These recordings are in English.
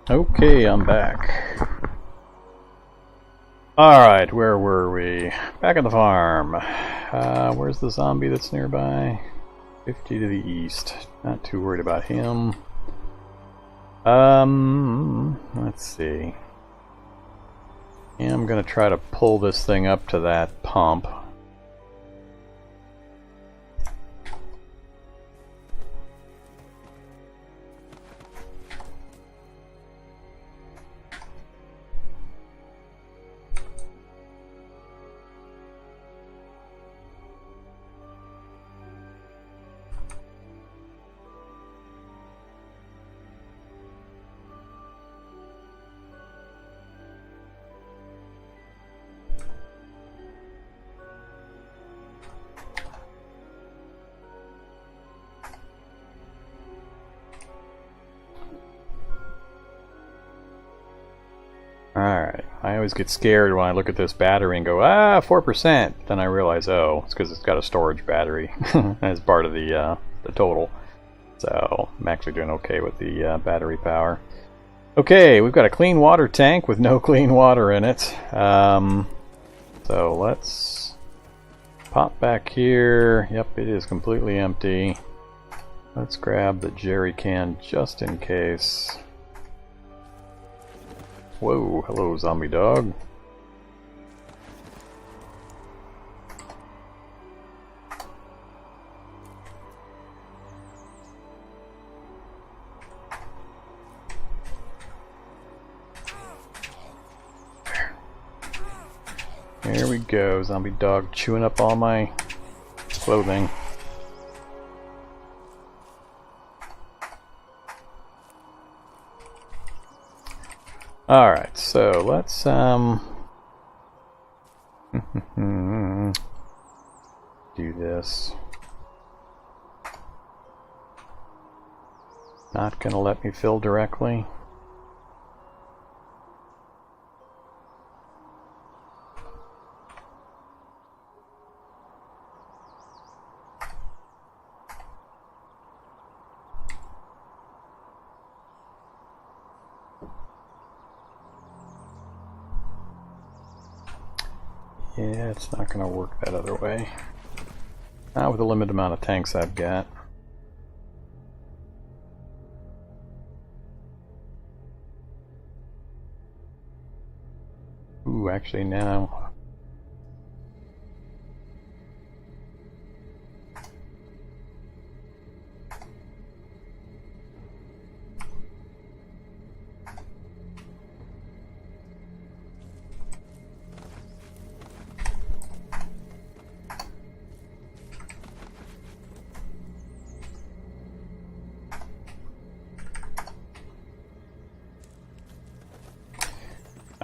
Okay, I'm back. Alright, where were we? Back at the farm. Where's the zombie that's nearby? 50 to the east. Not too worried about him. Let's see. Yeah, I'm gonna try to pull this thing up to that pump. Alright, I always get scared when I look at this battery and go, 4%! Then I realize, oh, it's because it's got a storage battery as part of the total. So, I'm actually doing okay with the battery power. Okay, we've got a clean water tank with no clean water in it. So, let's pop back here. Yep, it is completely empty. Let's grab the jerry can just in case. Whoa, hello zombie dog. There we go, zombie dog chewing up all my clothing. Alright, so let's do this. Not gonna let me fill directly. Yeah, it's not going to work that other way. Not with the limited amount of tanks I've got. Ooh, actually now...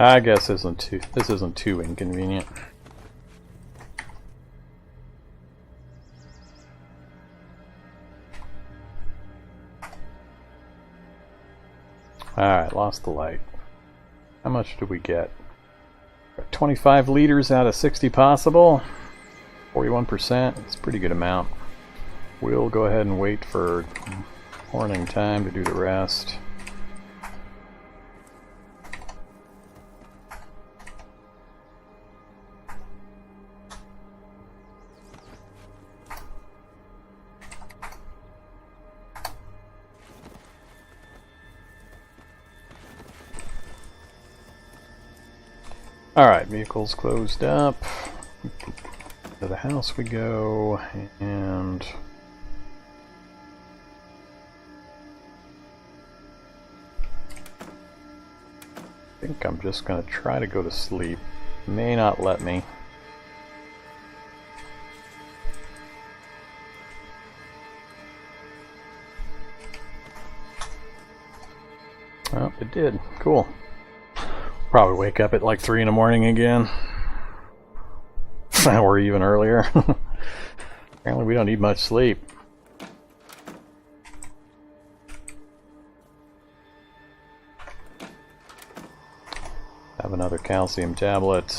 I guess this isn't too inconvenient. Alright, lost the light. How much do we get? 25 liters out of 60 possible. 41%. It's a pretty good amount. We'll go ahead and wait for morning time to do the rest. Alright, vehicles closed up. To the house we go, and I think I'm just going to try to go to sleep. May not let me. Oh, it did. Cool. Probably wake up at like 3 in the morning again. Or even earlier. Apparently we don't need much sleep. Have another calcium tablet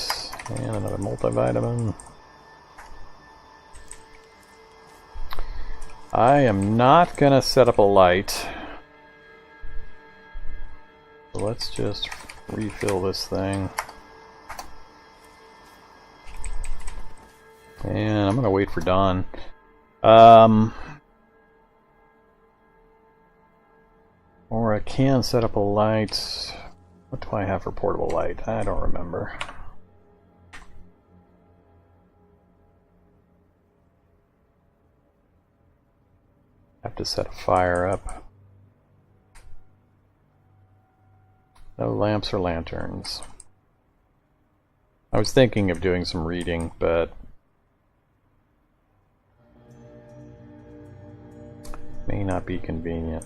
and another multivitamin. I am not gonna set up a light. let's just refill this thing. And I'm gonna wait for dawn. Or I can set up a light. What do I have for portable light? I don't remember. Have to set a fire up. No lamps or lanterns. I was thinking of doing some reading, but may not be convenient.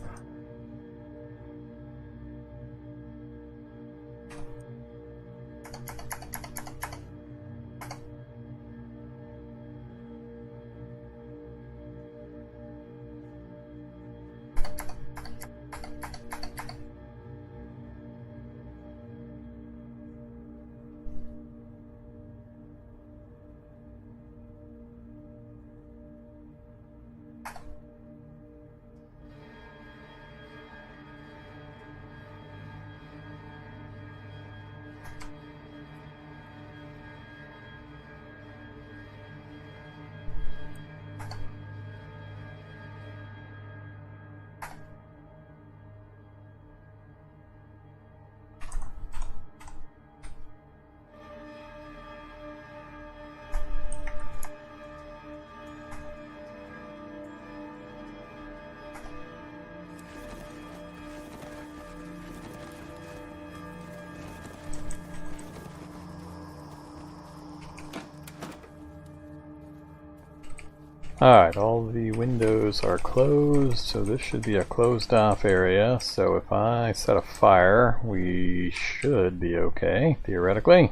Alright, all the windows are closed, so this should be a closed off area. So if I set a fire, we should be okay, theoretically.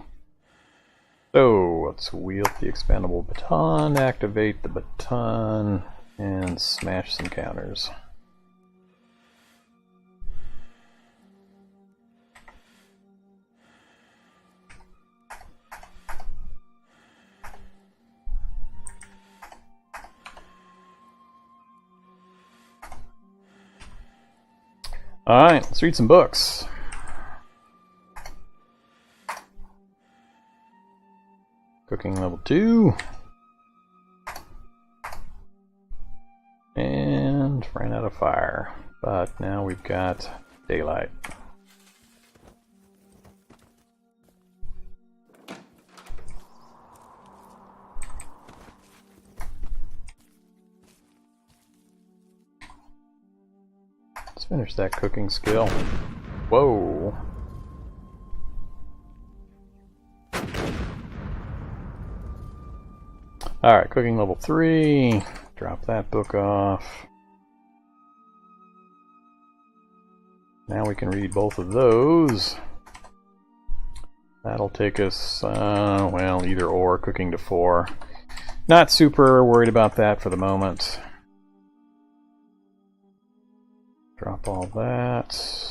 So let's wield the expandable baton, activate the baton, and smash some counters. Alright, let's read some books. Cooking level 2. And ran out of fire. But now we've got daylight. Let's finish that cooking skill. Whoa. Alright, cooking level 3. Drop that book off. Now we can read both of those. That'll take us, well, either or, cooking to 4. Not super worried about that for the moment. Drop all that.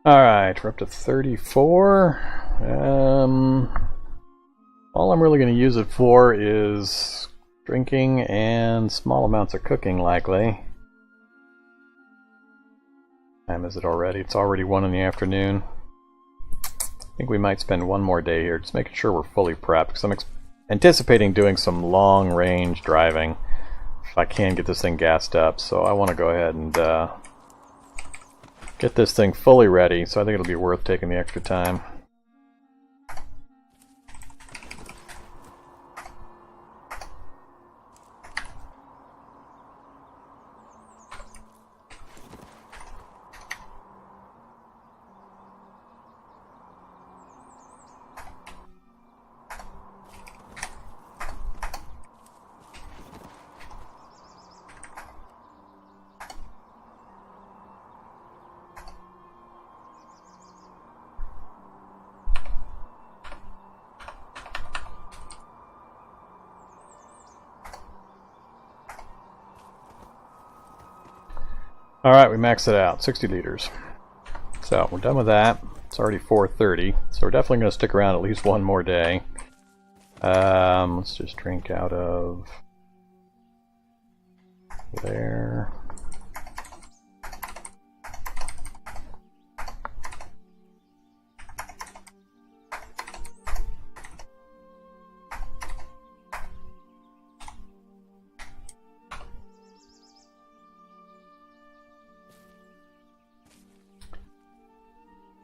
Alright, we're up to 34. All I'm really going to use it for is drinking and small amounts of cooking, likely. What time is it already? It's already 1 in the afternoon. I think we might spend one more day here, just making sure we're fully prepped, because I'm anticipating doing some long-range driving if I can get this thing gassed up. So I want to go ahead and get this thing fully ready, so I think it'll be worth taking the extra time. Alright, we maxed it out. 60 liters. So, we're done with that. It's already 4:30, so we're definitely going to stick around at least one more day. Let's just drink out of there.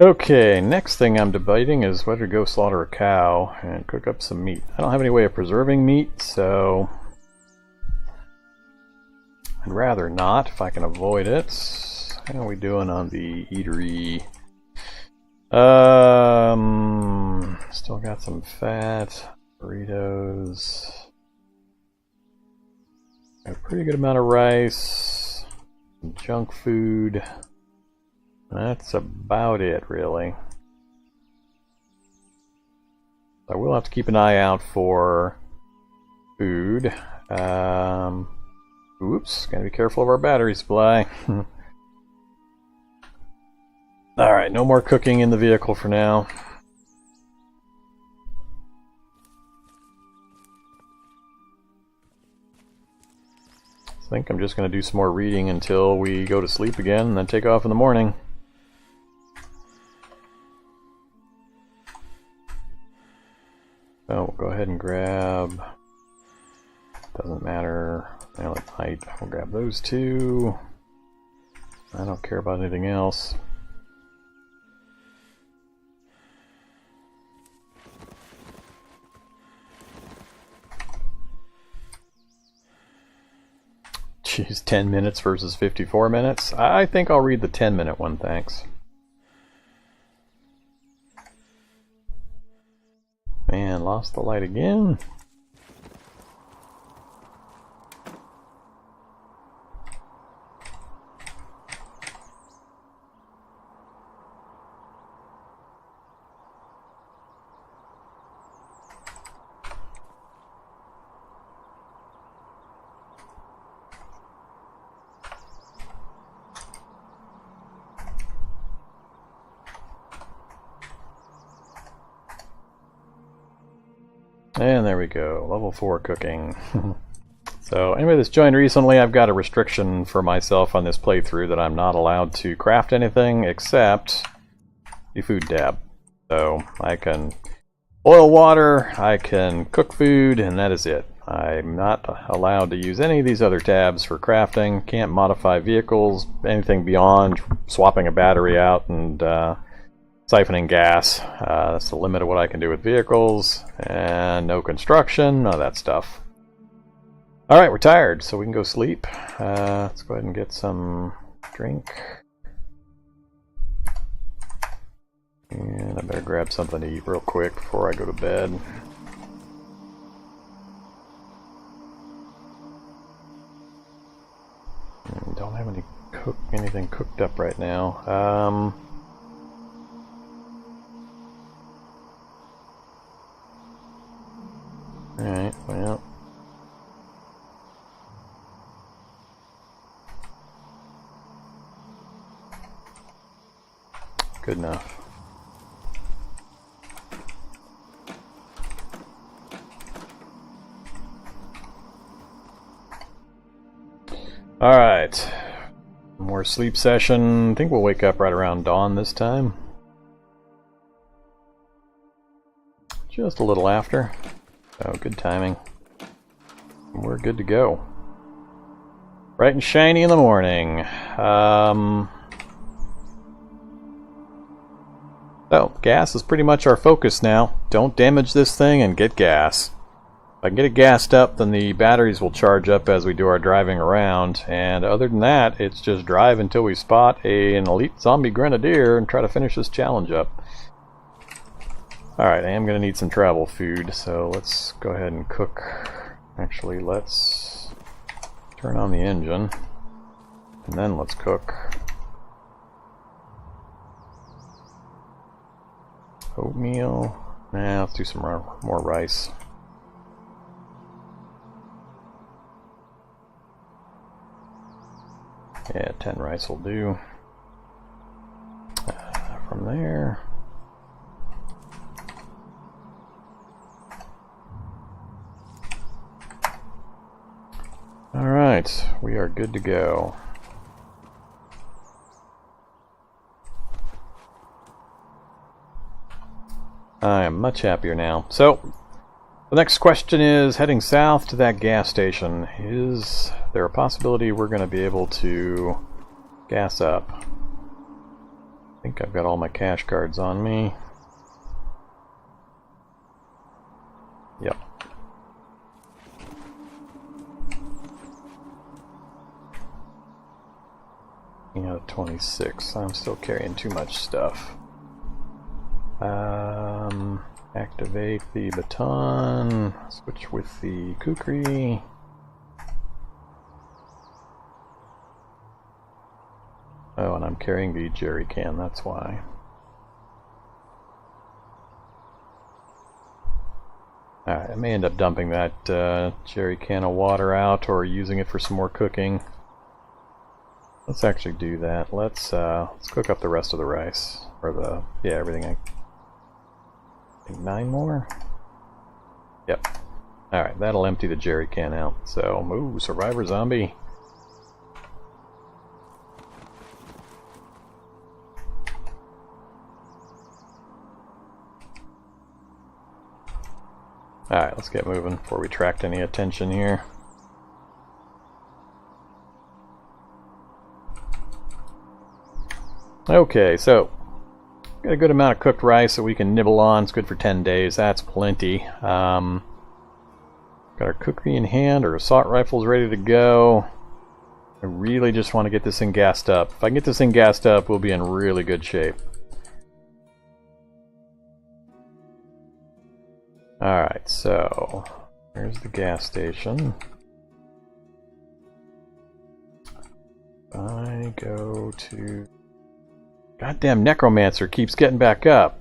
Okay, next thing I'm debating is whether to go slaughter a cow and cook up some meat. I don't have any way of preserving meat, so I'd rather not if I can avoid it. How are we doing on the eatery? Still got some fat, burritos, a pretty good amount of rice, some junk food. That's about it, really. I will have to keep an eye out for food. Oops, gotta be careful of our battery supply. Alright, no more cooking in the vehicle for now. I think I'm just going to do some more reading until we go to sleep again and then take off in the morning. So we'll go ahead and grab, doesn't matter, well, it might. We'll grab those two. I don't care about anything else. Jeez, 10 minutes versus 54 minutes? I think I'll read the 10-minute one, thanks. Man, lost the light again. And there we go, level 4 cooking. So anybody that's joined recently, I've got a restriction for myself on this playthrough that I'm not allowed to craft anything except the food tab. So I can boil water, I can cook food, and that is it. I'm not allowed to use any of these other tabs for crafting, can't modify vehicles, anything beyond swapping a battery out and siphoning gas. That's the limit of what I can do with vehicles, and no construction, none of that stuff. Alright, we're tired, so we can go sleep. Let's go ahead and get some drink. And I better grab something to eat real quick before I go to bed. Don't have anything cooked up right now. Alright, well. Good enough. Alright. More sleep session. I think we'll wake up right around dawn this time. Just a little after. Oh, good timing. We're good to go. Bright and shiny in the morning. So, gas is pretty much our focus now. Don't damage this thing and get gas. If I can get it gassed up, then the batteries will charge up as we do our driving around. And other than that, it's just drive until we spot an elite zombie grenadier and try to finish this challenge up. Alright, I am going to need some travel food, so let's go ahead and cook. Actually, let's turn on the engine, and then let's cook. Oatmeal. Nah, let's do some more rice. Yeah, 10 rice will do. From there. Alright, we are good to go. I am much happier now. So, the next question is, heading south to that gas station, is there a possibility we're going to be able to gas up? I think I've got all my cash cards on me. Yep. Out of 26. I'm still carrying too much stuff. Activate the baton. Switch with the kukri. Oh, and I'm carrying the jerry can, that's why. Alright, I may end up dumping that jerry can of water out or using it for some more cooking. Let's actually do that. Let's cook up the rest of the rice. Or the, yeah, everything. I think 9 more? Yep. Alright, that'll empty the jerry can out. So, ooh, survivor zombie. Alright, let's get moving before we attract any attention here. Okay, so got a good amount of cooked rice that we can nibble on. It's good for 10 days. That's plenty. Got our cookery in hand. Our assault rifles ready to go. I really just want to get this thing gassed up. If I can get this thing gassed up, we'll be in really good shape. Alright, so here's the gas station. I go to... Goddamn necromancer keeps getting back up.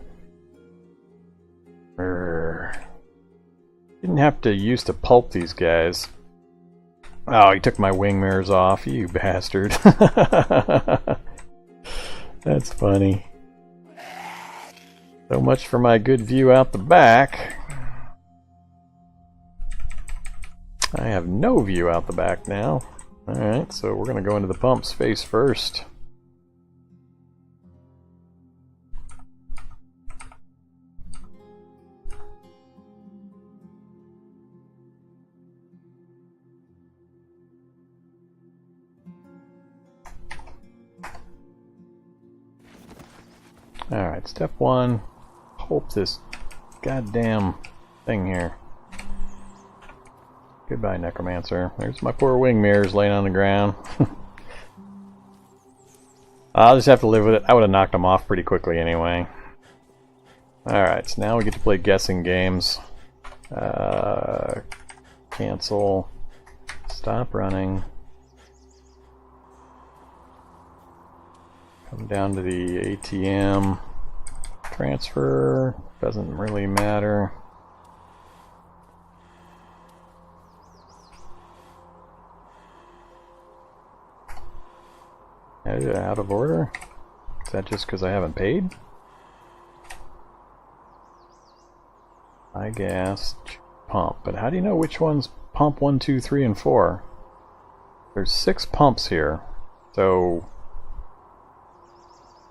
Didn't have to use to pulp these guys. Oh, he took my wing mirrors off, you bastard. That's funny. So much for my good view out the back. I have no view out the back now. Alright, so we're going to go into the pumps face first. Alright, step 1. Pulp this goddamn thing here. Goodbye, necromancer. There's my poor wing mirrors laying on the ground. I'll just have to live with it. I would have knocked them off pretty quickly anyway. Alright, so now we get to play guessing games. Cancel. Stop running. Come down to the ATM. Transfer. Doesn't really matter. Out of order? Is that just because I haven't paid? I gas, pump. But how do you know which one's pump 1, 2, 3, and 4? There's 6 pumps here. So...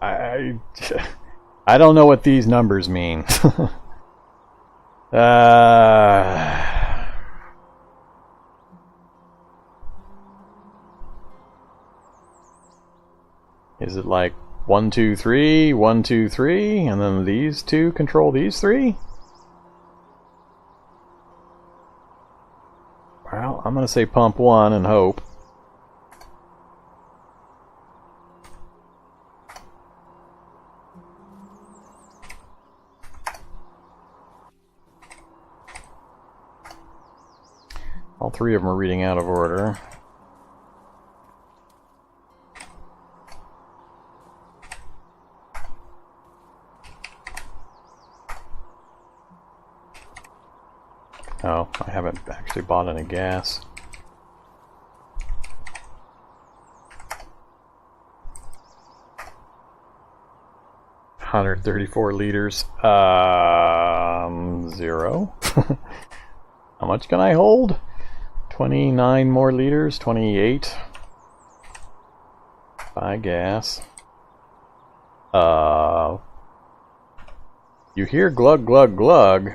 I don't know what these numbers mean. Is it like 1, 2, 3, 1, 2, 3, and then these two control these 3? Well, I'm gonna say pump 1 and hope. All 3 of them are reading out of order. Oh, I haven't actually bought any gas. 134 liters. 0. How much can I hold? 29 more liters. 28. By gas. You hear glug glug glug.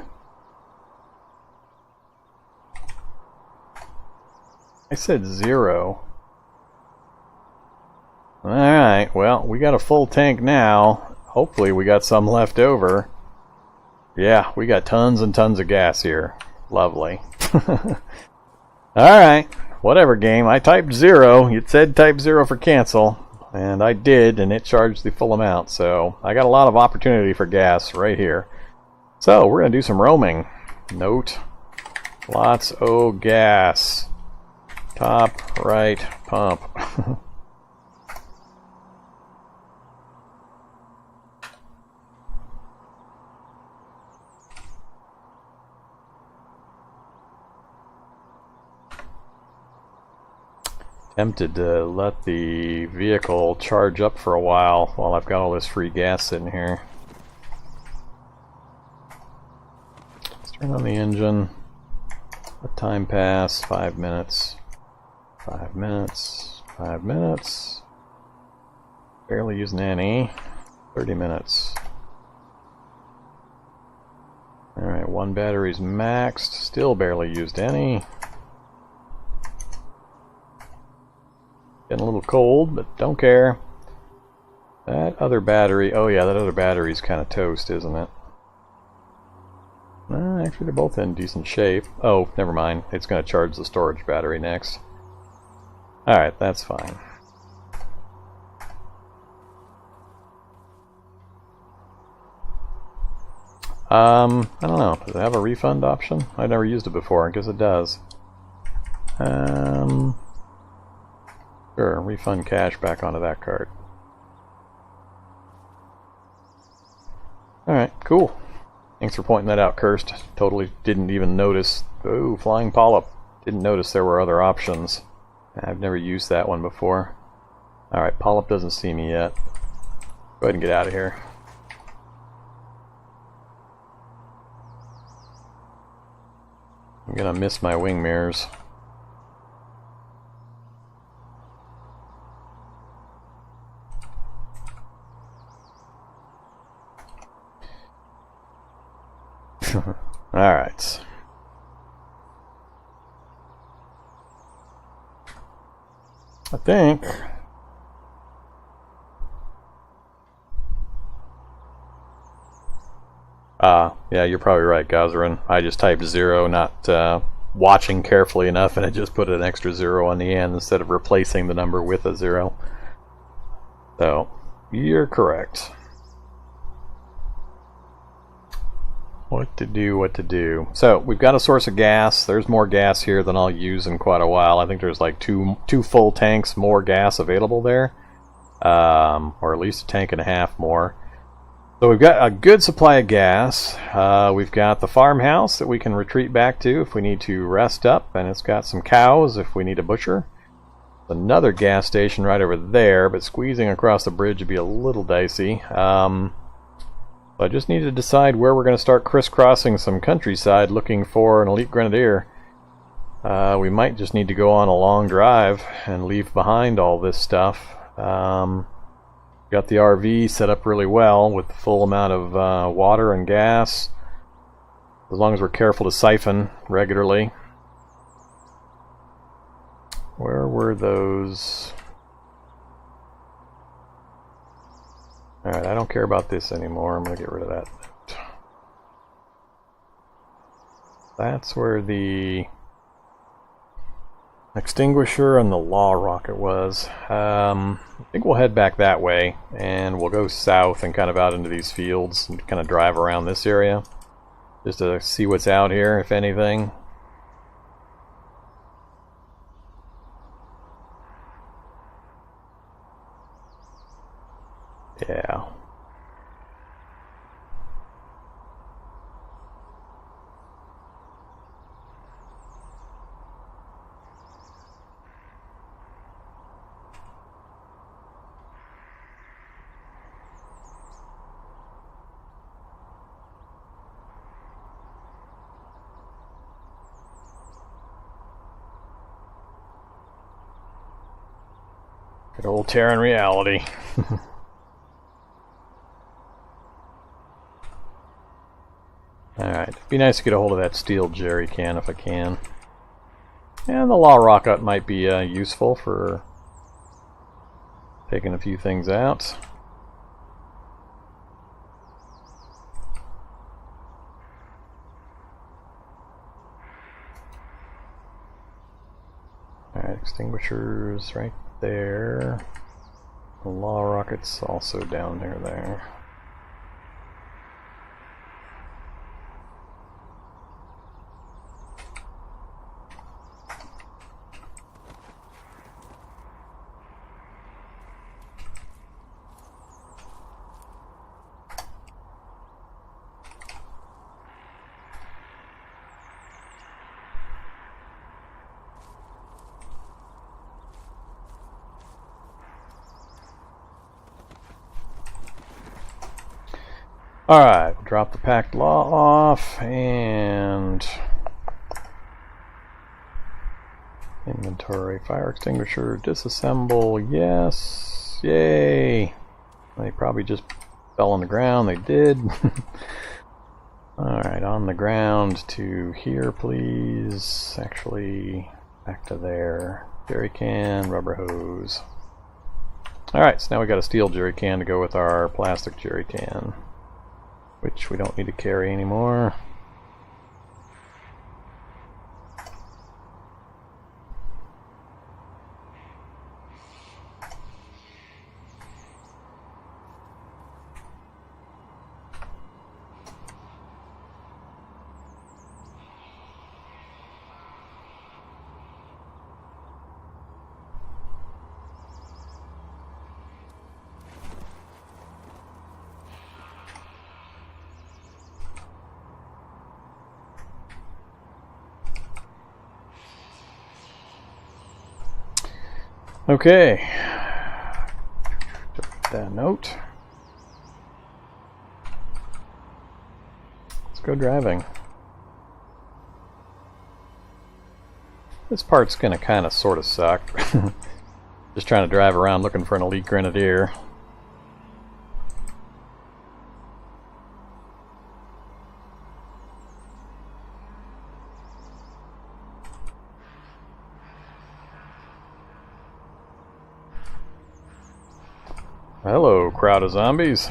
I said 0. Alright, well, we got a full tank now. Hopefully we got some left over. Yeah, we got tons and tons of gas here. Lovely. Alright, whatever game. I typed 0. It said type 0 for cancel. And I did, and it charged the full amount. So I got a lot of opportunity for gas right here. So we're going to do some roaming. Note, lots of gas. Top right pump. Tempted to let the vehicle charge up for a while I've got all this free gas sitting here. Let's turn on the engine. Let time pass. 5 minutes. 5 minutes. 5 minutes. Barely using any. 30 minutes. Alright, one battery's maxed. Still barely used any. Getting a little cold, but don't care. That other battery, oh yeah, that other battery's kind of toast, isn't it? Actually, they're both in decent shape. Oh, never mind. It's going to charge the storage battery next. Alright, that's fine. I don't know. Does it have a refund option? I've never used it before. I guess it does. Sure, refund cash back onto that card. Alright, cool. Thanks for pointing that out, Cursed. Totally didn't even notice. Oh, flying polyp. Didn't notice there were other options. I've never used that one before. Alright, polyp doesn't see me yet. Go ahead and get out of here. I'm gonna miss my wing mirrors. Alright. I think yeah, you're probably right, Gazarin. I just typed 0, not watching carefully enough, and I just put an extra 0 on the end instead of replacing the number with a 0. So, you're correct. What to do, what to do. So, we've got a source of gas. There's more gas here than I'll use in quite a while. I think there's like two full tanks more gas available there. Or at least a tank and a half more. So we've got a good supply of gas. We've got the farmhouse that we can retreat back to if we need to rest up. And it's got some cows if we need a butcher. Another gas station right over there, but squeezing across the bridge would be a little dicey. I just need to decide where we're going to start crisscrossing some countryside looking for an elite grenadier. We might just need to go on a long drive and leave behind all this stuff. Got the RV set up really well with the full amount of water and gas, as long as we're careful to siphon regularly. Where were those? Alright, I don't care about this anymore. I'm going to get rid of that. That's where the extinguisher and the law rocket was. I think we'll head back that way, and we'll go south and kind of out into these fields and kind of drive around this area just to see what's out here, if anything. Yeah. Good old Terran reality. Alright, it'd be nice to get a hold of that steel jerry can if I can. And the law rocket might be useful for taking a few things out. Alright, extinguishers right there. The law rocket's also down there. Alright, we'll drop the packed law off and inventory, fire extinguisher, disassemble, yes, yay. They probably just fell on the ground, they did. Alright, on the ground to here please, actually back to there, jerry can, rubber hose. Alright, so now we got a steel jerry can to go with our plastic jerry can, which we don't need to carry anymore. Okay, that note. Let's go driving. This part's gonna kind of sort of suck. Just trying to drive around looking for an elite grenadier. Hello, crowd of zombies.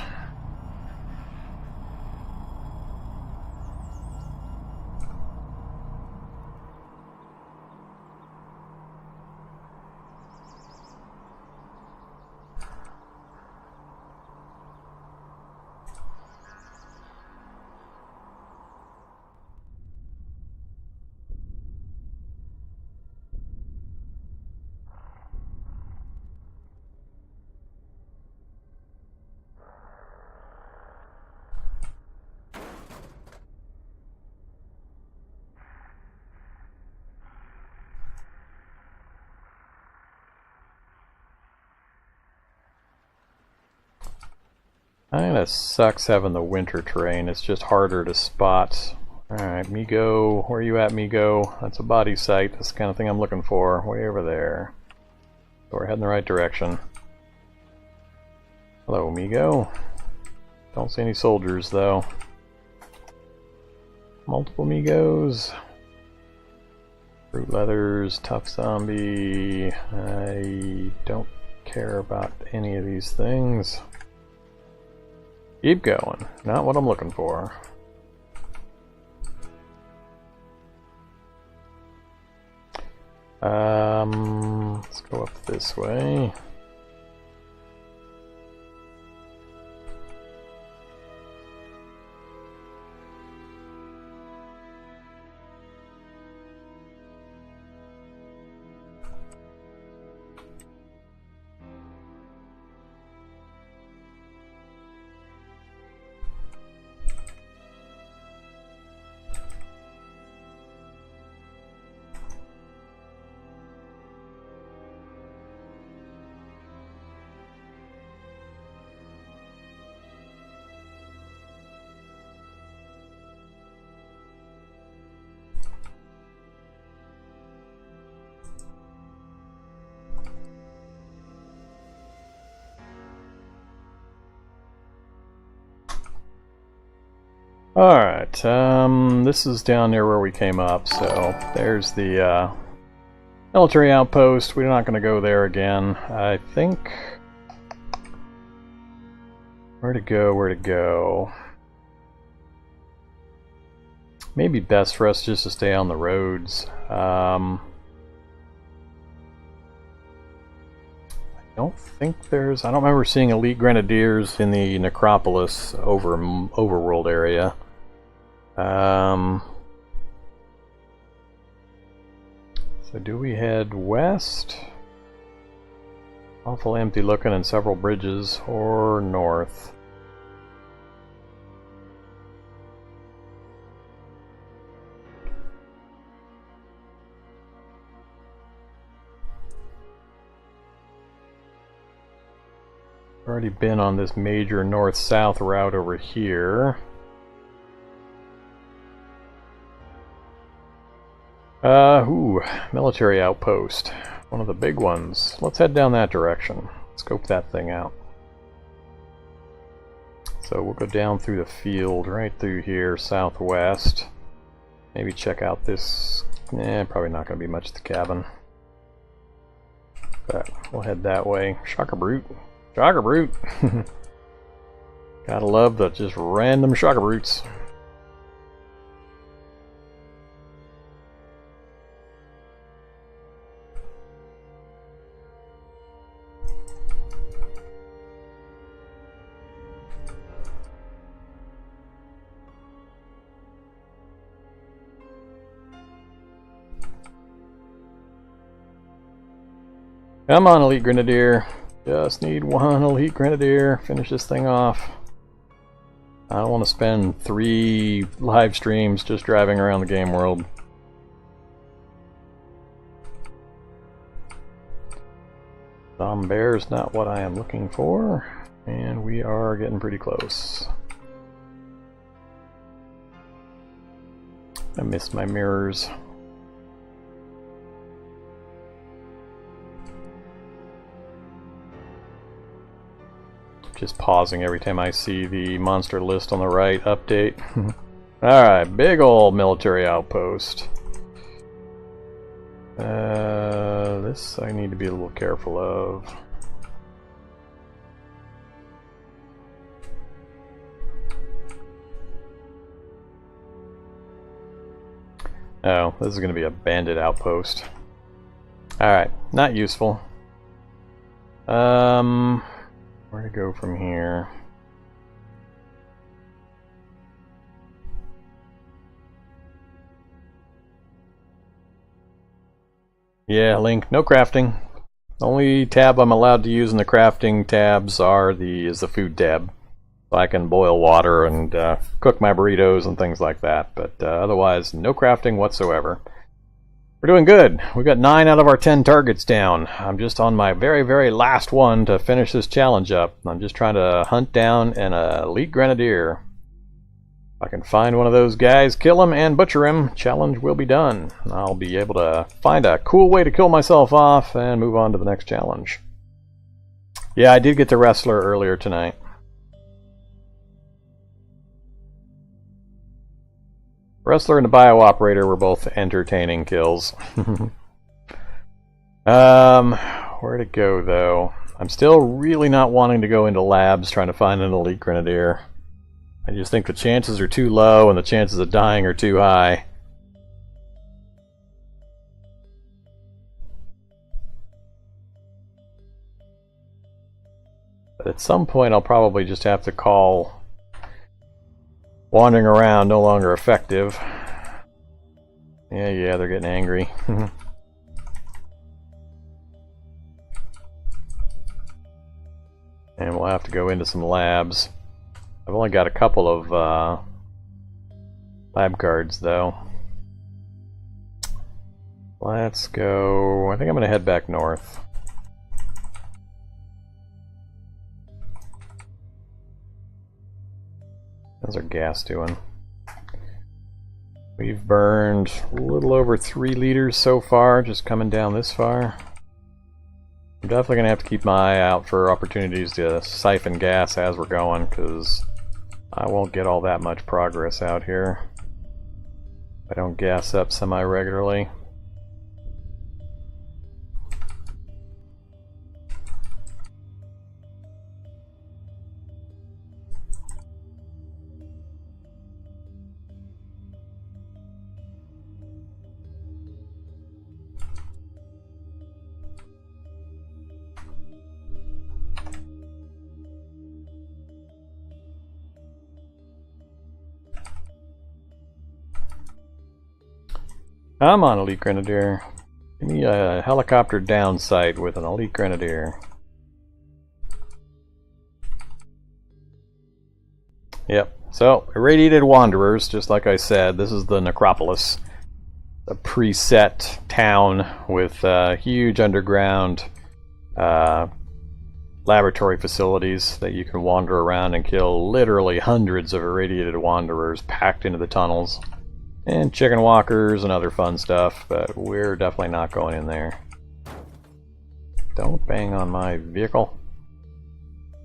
Kinda sucks having the winter terrain, it's just harder to spot. Alright, Migo, where are you at, Migo? That's a body site, that's the kind of thing I'm looking for, way over there. So we're heading the right direction. Hello, Migo. Don't see any soldiers, though. Multiple Migos. Fruit leathers, tough zombie. I don't care about any of these things. Keep going. Not what I'm looking for. Let's go up this way. Alright, this is down near where we came up, so there's the military outpost. We're not going to go there again. I think... Where to go? Maybe best for us just to stay on the roads. I don't remember seeing elite grenadiers in the necropolis overworld area. So do we head west? Awful empty looking and several bridges, or north? Already been on this major north-south route over here. Military outpost. One of the big ones. Let's head down that direction. Scope that thing out. So we'll go down through the field, right through here, southwest. Maybe check out this... probably not going to be much at the cabin. But we'll head that way. Shocker Brute. Shocker Brute! Gotta love the just random Shocker Brutes. Come on, Elite Grenadier. Just need one Elite Grenadier. Finish this thing off. I don't want to spend 3 live streams just driving around the game world. Bear is not what I am looking for. And we are getting pretty close. I missed my mirrors. Just pausing every time I see the monster list on the right update. Alright, big old military outpost. This I need to be a little careful of. Oh, this is going to be a bandit outpost. Alright, not useful. Where to go from here? Yeah, Link, no crafting. The only tab I'm allowed to use in the crafting tabs is the food tab. So I can boil water and cook my burritos and things like that, but otherwise no crafting whatsoever. We're doing good. We got 9 out of our 10 targets down. I'm just on my very, very last one to finish this challenge up. I'm just trying to hunt down an elite grenadier. If I can find one of those guys, kill him, and butcher him, challenge will be done. I'll be able to find a cool way to kill myself off and move on to the next challenge. Yeah, I did get the wrestler earlier tonight. Wrestler and the bio operator were both entertaining kills. Where to go though? I'm still really not wanting to go into labs trying to find an elite grenadier. I just think the chances are too low and the chances of dying are too high. But at some point I'll probably just have to call wandering around no longer effective. Yeah, they're getting angry. And we'll have to go into some labs. I've only got a couple of lab cards though. Let's go. I think I'm going to head back north. How's our gas doing? We've burned a little over 3 liters so far, just coming down this far. I'm definitely going to have to keep my eye out for opportunities to siphon gas as we're going, because I won't get all that much progress out here. I don't gas up semi-regularly. Come on, Elite Grenadier. Give me a helicopter down sight with an Elite Grenadier. Yep, so Irradiated Wanderers, just like I said, this is the Necropolis. A preset town with huge underground laboratory facilities that you can wander around and kill literally hundreds of Irradiated Wanderers packed into the tunnels. And chicken walkers and other fun stuff, but we're definitely not going in there. Don't bang on my vehicle.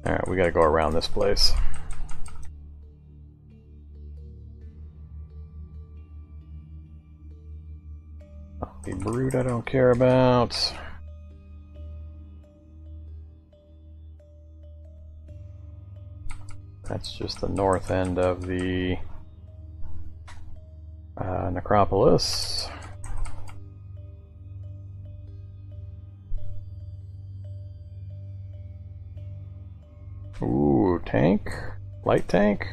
Alright, we gotta go around this place. The brute I don't care about. That's just the north end of the Necropolis. Ooh, tank? Light tank?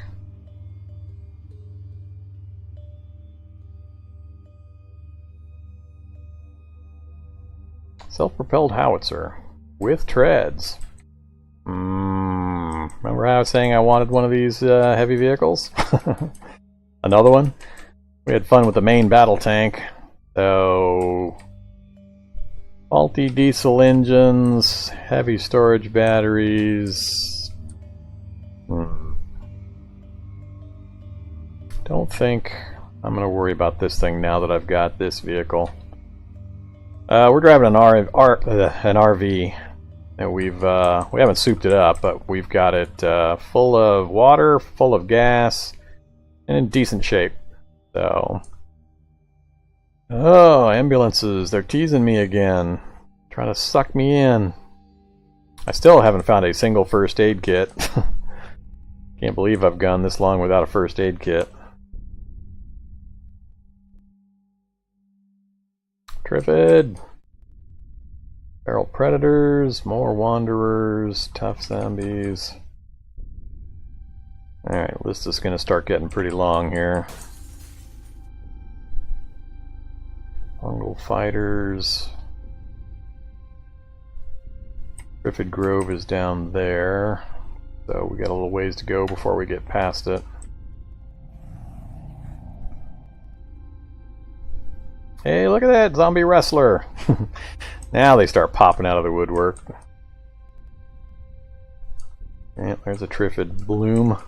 Self-propelled howitzer with treads. Remember how I was saying I wanted one of these heavy vehicles? Another one? We had fun with the main battle tank. So, faulty diesel engines, heavy storage batteries. Don't think I'm going to worry about this thing now that I've got this vehicle. We're driving an RV, and we haven't souped it up, but we've got it full of water, full of gas, and in decent shape. So, oh, ambulances, they're teasing me again, trying to suck me in. I still haven't found a single first aid kit. Can't believe I've gone this long without a first aid kit. Triffid. Feral predators, more wanderers, tough zombies. Alright, list is going to start getting pretty long here. Fungal fighters. Triffid Grove is down there, so we got a little ways to go before we get past it. Hey, look at that zombie wrestler! Now they start popping out of the woodwork. And there's a Triffid Bloom.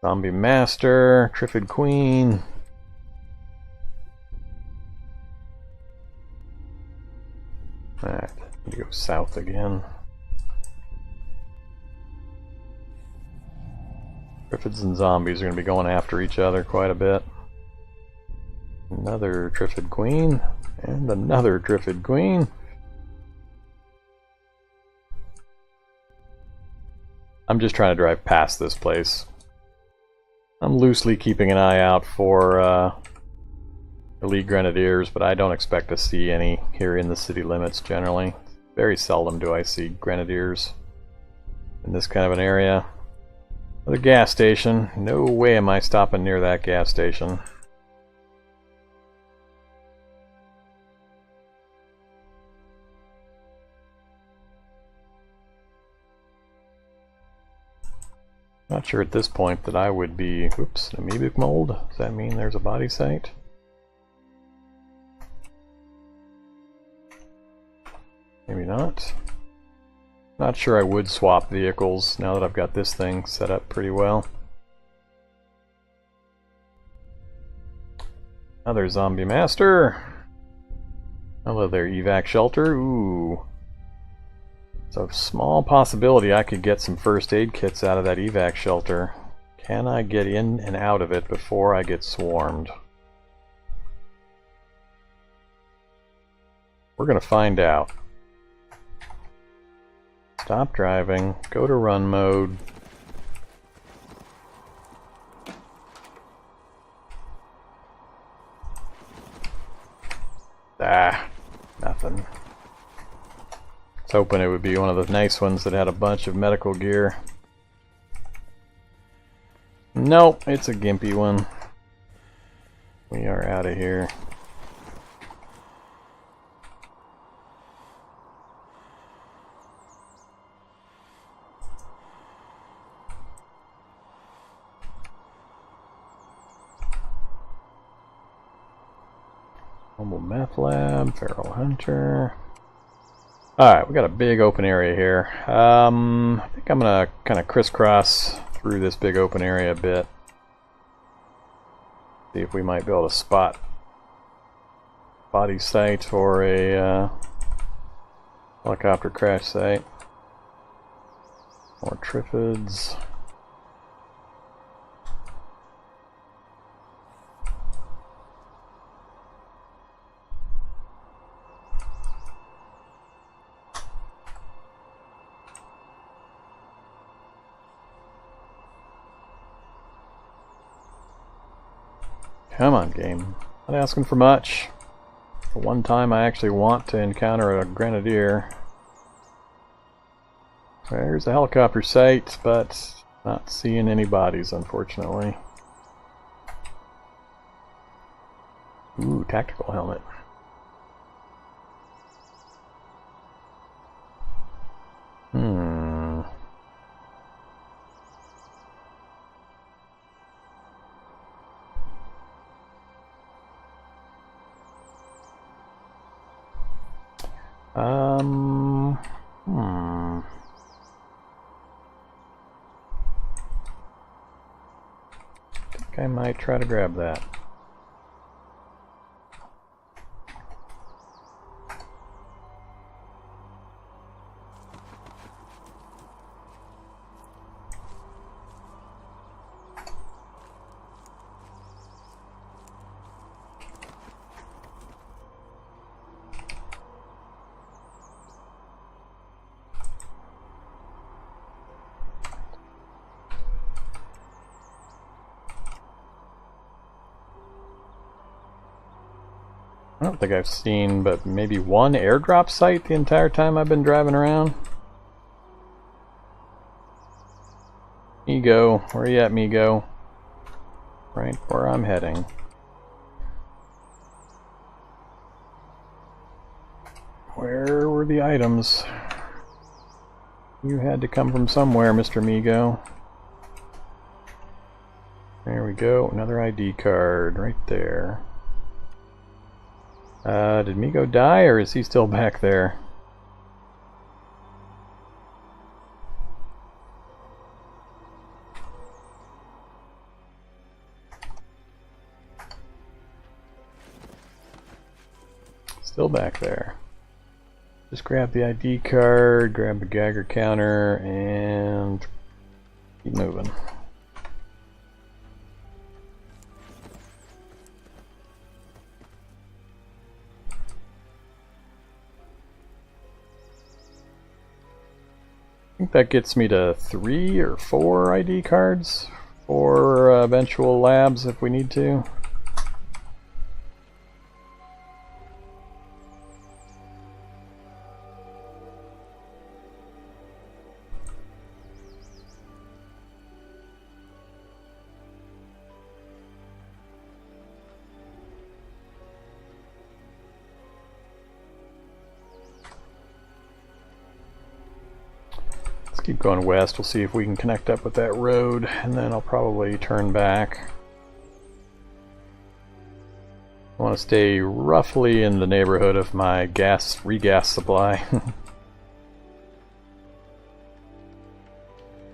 Zombie Master, Triffid Queen. Alright, need to go south again. Triffids and zombies are going to be going after each other quite a bit. Another Triffid Queen, and another Triffid Queen. I'm just trying to drive past this place. I'm loosely keeping an eye out for Elite Grenadiers, but I don't expect to see any here in the city limits generally. Very seldom do I see Grenadiers in this kind of an area. Another gas station. No way am I stopping near that gas station. Not sure at this point that I would be... Oops, amoebic mold? Does that mean there's a body site? Maybe not. Not sure I would swap vehicles now that I've got this thing set up pretty well. Another zombie master. I love their evac shelter. Ooh. So small possibility I could get some first aid kits out of that evac shelter. Can I get in and out of it before I get swarmed? We're going to find out. Stop driving, go to run mode. Ah, nothing. I was hoping it would be one of the nice ones that had a bunch of medical gear. Nope, it's a gimpy one. We are out of here. Mobile meth lab, feral hunter. Alright, we got a big open area here. I think I'm gonna kind of crisscross through this big open area a bit. See if we might be able to spot body site or a helicopter crash site. More triffids. Come on, game. Not asking for much. For one time I actually want to encounter a grenadier. There's a helicopter site, but not seeing any bodies, unfortunately. Ooh, tactical helmet. I think I might try to grab that. I don't think I've seen but maybe one airdrop site the entire time I've been driving around. Migo, where you at, Migo? Right where I'm heading. Where were the items? You had to come from somewhere, Mr. Migo. There we go, another ID card right there. Did Migo die, or is he still back there? Still back there. Just grab the ID card, grab the Geiger counter, and keep moving. I think that gets me to 3 or 4 ID cards for eventual labs if we need to. Keep going west, we'll see if we can connect up with that road, and then I'll probably turn back. I want to stay roughly in the neighborhood of my regas supply.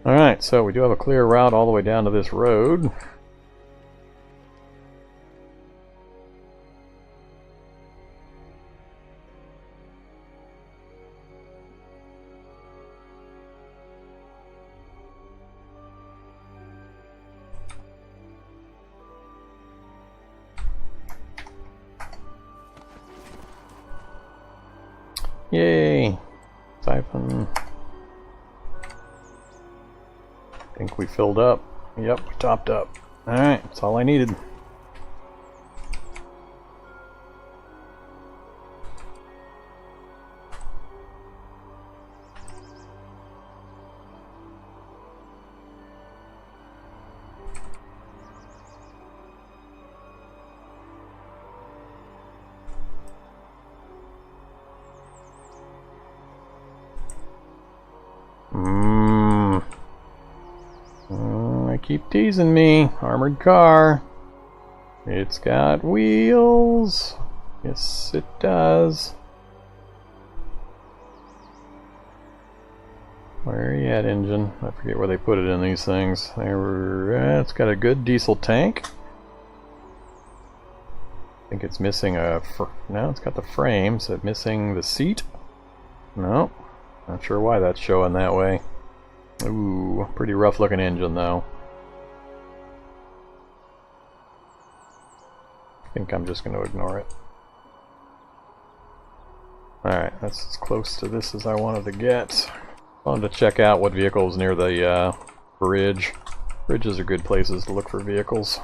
Alright, so we do have a clear route all the way down to this road. Yay! Siphon. I think we filled up. Yep, we topped up. Alright, that's all I needed. Keep teasing me. Armored car. It's got wheels. Yes, it does. Where are you at, engine? I forget where they put it in these things. It's got a good diesel tank. I think it's missing a... No, it's got the frame, so it's missing the seat. No, not sure why that's showing that way. Ooh, pretty rough looking engine though. I think I'm just going to ignore it. Alright, that's as close to this as I wanted to get. I wanted to check out what vehicles near the bridge. Bridges are good places to look for vehicles.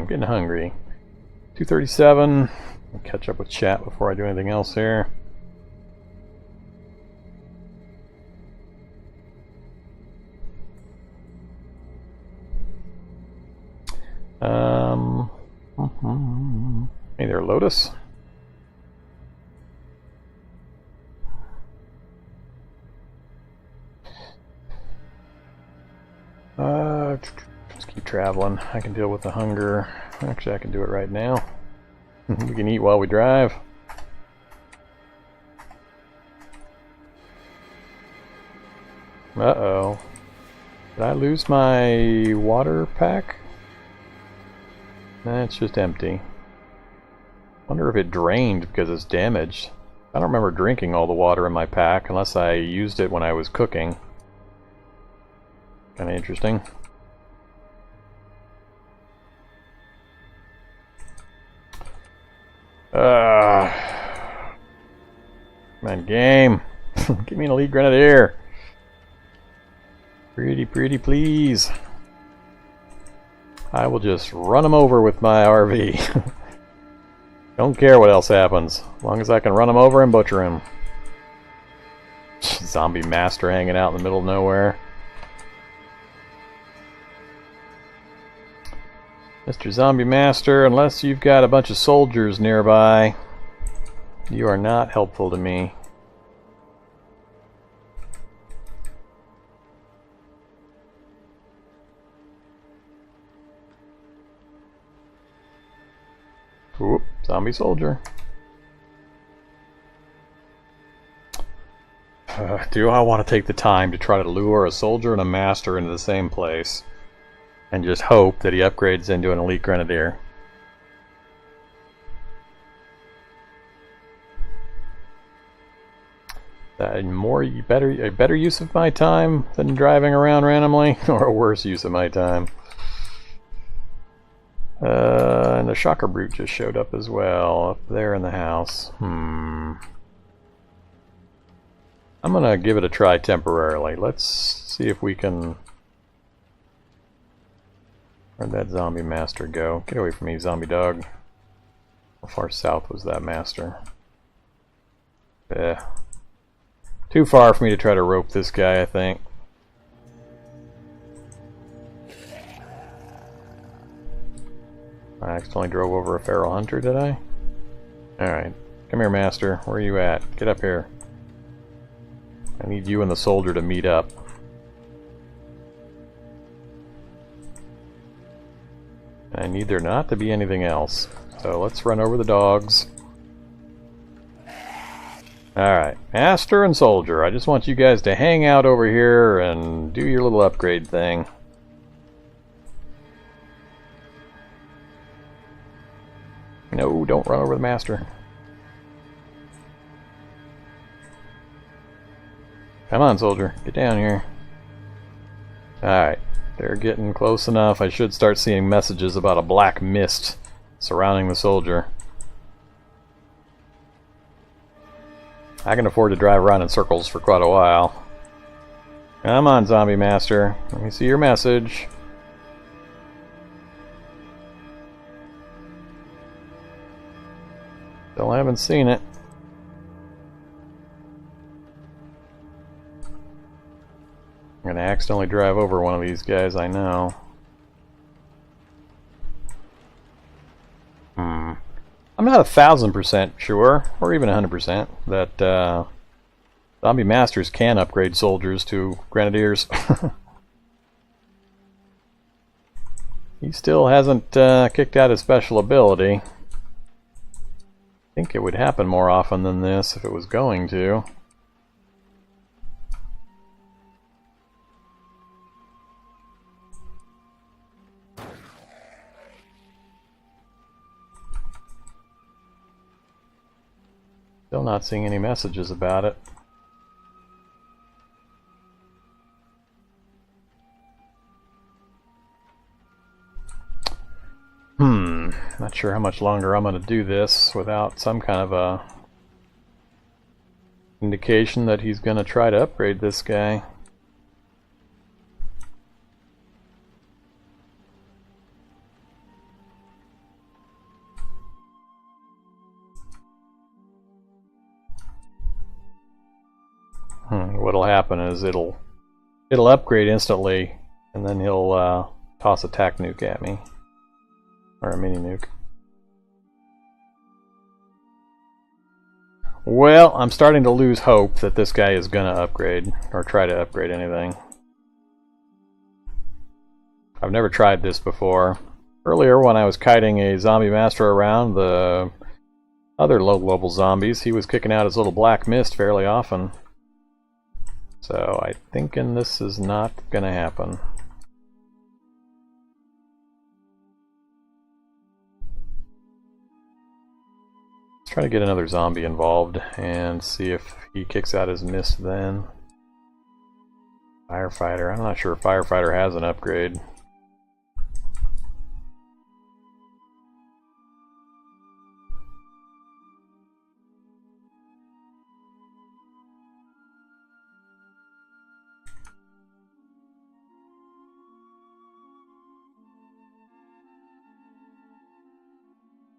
Getting hungry. 2:37. I'll catch up with chat before I do anything else here. Hey there, Lotus. Just keep traveling. I can deal with the hunger. Actually, I can do it right now. We can eat while we drive. Uh-oh. Did I lose my water pack? Nah, it's just empty. Wonder if it drained because it's damaged. I don't remember drinking all the water in my pack unless I used it when I was cooking. Kinda interesting. Come on, game. Give me an elite grenadier. Pretty, please. I will just run him over with my RV. Don't care what else happens, as long as I can run him over and butcher him. Zombie master hanging out in the middle of nowhere. Mr. Zombie Master, unless you've got a bunch of soldiers nearby, you are not helpful to me. Oop, zombie soldier. Do I want to take the time to try to lure a soldier and a master into the same place and just hope that he upgrades into an elite grenadier? A better use of my time than driving around randomly, or a worse use of my time. And the shocker brute just showed up as well, up there in the house. I'm gonna give it a try temporarily. Let's see if we can... Where'd that zombie master go? Get away from me, zombie dog. How far south was that master? Too far for me to try to rope this guy, I think. I accidentally drove over a feral hunter, did I? Alright. Come here, Master. Where are you at? Get up here. I need you and the soldier to meet up. I need there not to be anything else. So let's run over the dogs. Alright, Master and Soldier, I just want you guys to hang out over here and do your little upgrade thing. No, don't run over the Master. Come on, Soldier, get down here. Alright, they're getting close enough. I should start seeing messages about a black mist surrounding the Soldier. I can afford to drive around in circles for quite a while. Come on, Zombie Master. Let me see your message. Still haven't seen it. I'm gonna accidentally drive over one of these guys, I know. I'm not 1,000% sure, or even 100%, that Zombie Masters can upgrade soldiers to grenadiers. He still hasn't kicked out his special ability. I think it would happen more often than this if it was going to. Still not seeing any messages about it. Not sure how much longer I'm going to do this without some kind of a indication that he's going to try to upgrade this guy. What'll happen is it'll upgrade instantly, and then he'll toss a tac nuke at me, or a mini nuke. Well, I'm starting to lose hope that this guy is gonna upgrade, or try to upgrade anything. I've never tried this before. Earlier, when I was kiting a zombie master around the other low-level zombies, he was kicking out his little black mist fairly often. So I'm thinking this is not going to happen. Let's try to get another zombie involved and see if he kicks out his mist then. Firefighter. I'm not sure if Firefighter has an upgrade.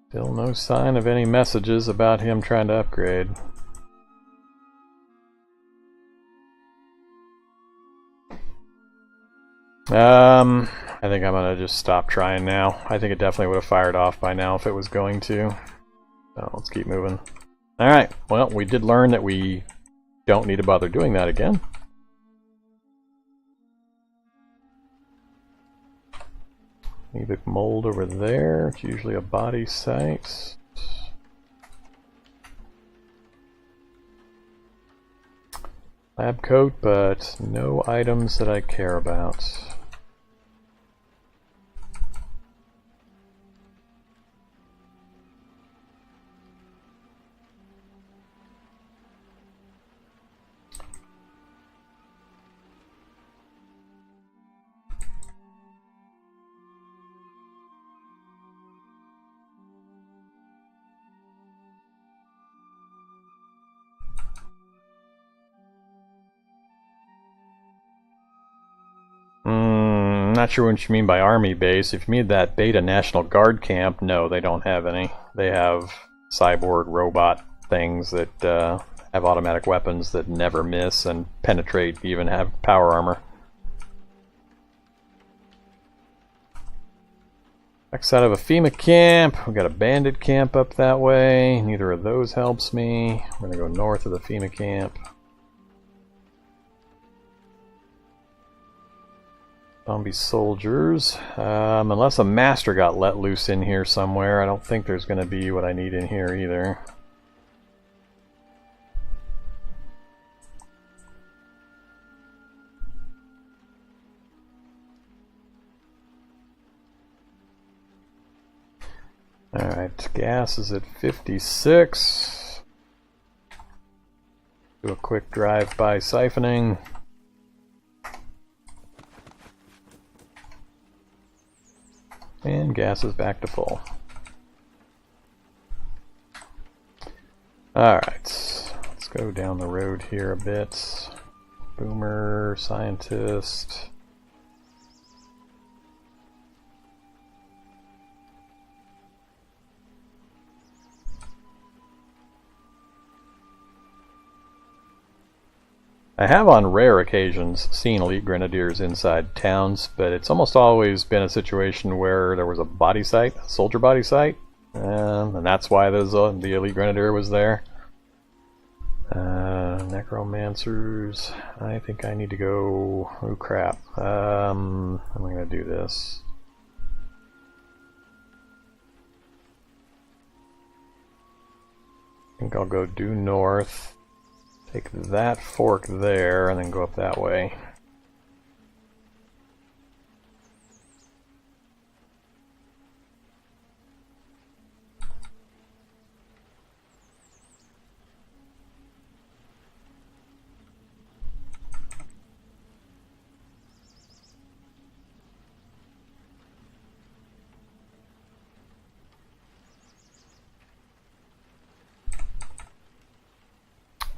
Still no sign of any messages about him trying to upgrade. I think I'm gonna just stop trying now. I think it definitely would have fired off by now if it was going to. So let's keep moving. Alright, well, we did learn that we don't need to bother doing that again. Leave the mold over there. It's usually a body site. Lab coat, but no items that I care about. Not sure what you mean by army base. If you mean that Beta National Guard camp, no, they don't have any. They have cyborg robot things that have automatic weapons that never miss and penetrate, even have power armor. Backside of a FEMA camp. We got a bandit camp up that way. Neither of those helps me. I'm gonna go north of the FEMA camp. Zombie soldiers. Unless a master got let loose in here somewhere, I don't think there's gonna be what I need in here either. Alright, gas is at 56. Do a quick drive-by siphoning. And gas is back to full. Alright, let's go down the road here a bit. Boomer, scientist. I have on rare occasions seen elite grenadiers inside towns, but it's almost always been a situation where there was a body site, a soldier body site, and that's why the elite grenadier was there. Necromancers, I think I need to go, oh crap, I'm going to do this. I think I'll go due north. Take that fork there and then go up that way.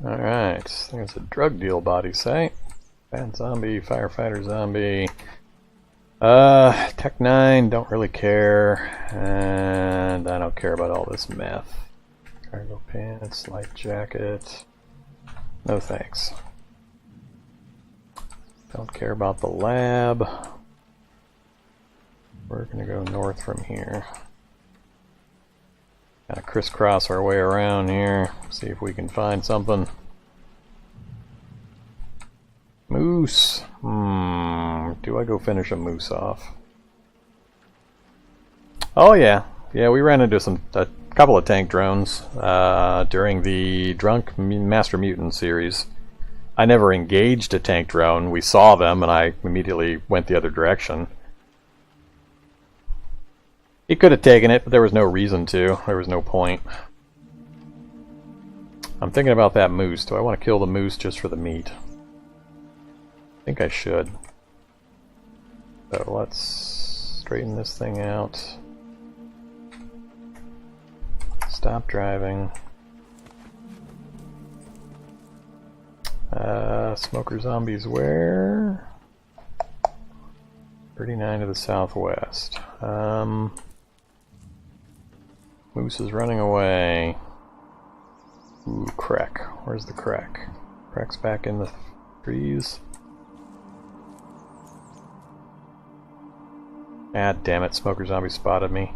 Alright, I think it's a drug deal body site. Bad zombie, firefighter zombie. Tech 9, don't really care. And I don't care about all this meth. Cargo pants, light jacket. No thanks. Don't care about the lab. We're gonna go north from here. Kind of crisscross our way around here, see if we can find something. Moose. Do I go finish a moose off? Oh yeah, we ran into a couple of tank drones during the Drunk Master Mutant series. I never engaged a tank drone. We saw them, and I immediately went the other direction. He could have taken it, but there was no reason to. There was no point. I'm thinking about that moose. Do I want to kill the moose just for the meat? I think I should. So let's straighten this thing out. Stop driving. Smoker zombies where? 39 to the southwest. Moose is running away. Ooh, crack. Where's the crack? Crack's back in the trees. Ah, damn it. Smoker zombie spotted me.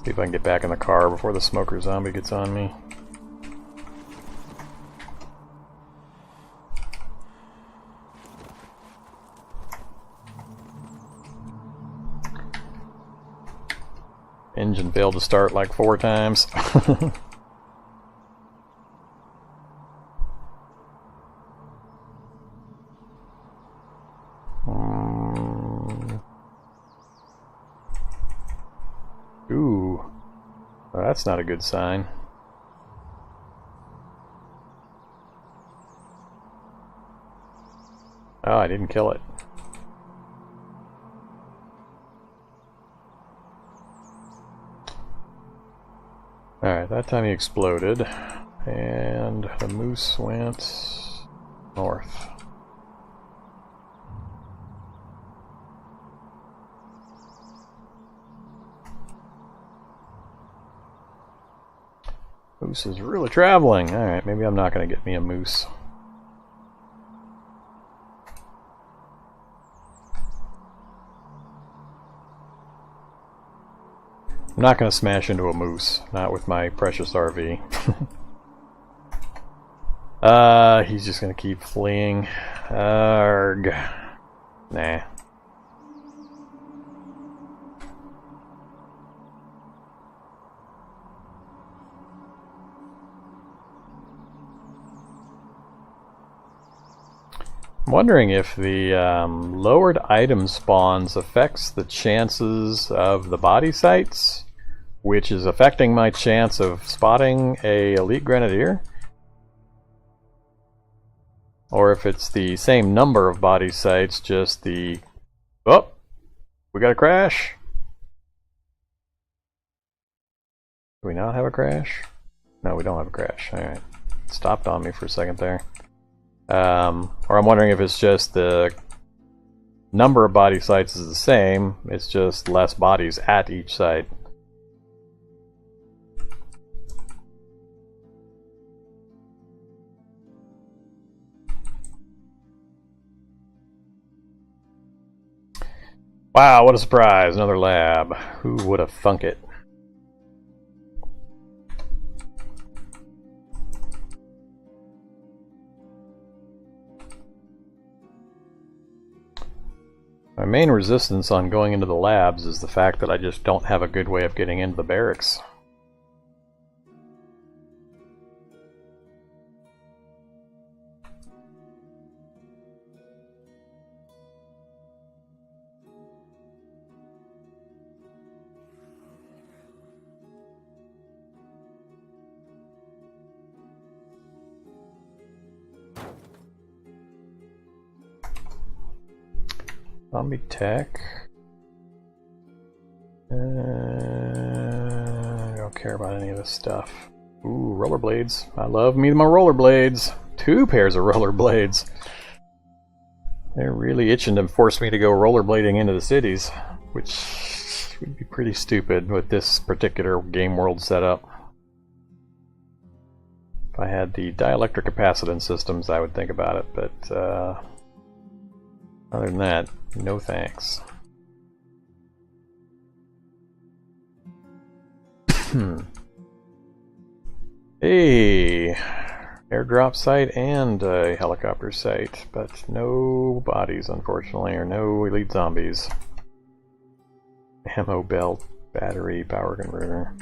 See if I can get back in the car before the smoker zombie gets on me. Engine failed to start like 4 times. Ooh, well, that's not a good sign. Oh, I didn't kill it. Alright, that time he exploded, and the moose went north. Moose is really traveling. Alright, maybe I'm not going to get me a moose. I'm not going to smash into a moose. Not with my precious RV. He's just going to keep fleeing. Arg. Nah. I'm wondering if the lowered item spawns affects the chances of the body sites, which is affecting my chance of spotting a elite grenadier, or if it's the same number of body sites, just the oh, we got a crash. Do we not have a crash? No, we don't have a crash. All right, it stopped on me for a second there. Or I'm wondering if it's just the number of body sites is the same, it's just less bodies at each site. Wow, what a surprise, another lab. Who would have thunk it? My main resistance on going into the labs is the fact that I just don't have a good way of getting into the barracks. Zombie tech. I don't care about any of this stuff. Ooh, rollerblades. I love me my rollerblades. 2 pairs of rollerblades. They're really itching to force me to go rollerblading into the cities, which would be pretty stupid with this particular game world setup. If I had the dielectric capacitance systems, I would think about it, but other than that, no thanks. Hey, airdrop site and a helicopter site, but no bodies, unfortunately, or no elite zombies. Ammo belt, battery, power converter.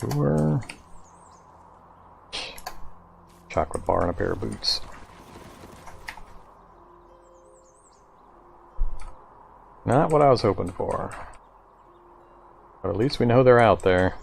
Sure. Chocolate bar and a pair of boots. Not what I was hoping for. But at least we know they're out there.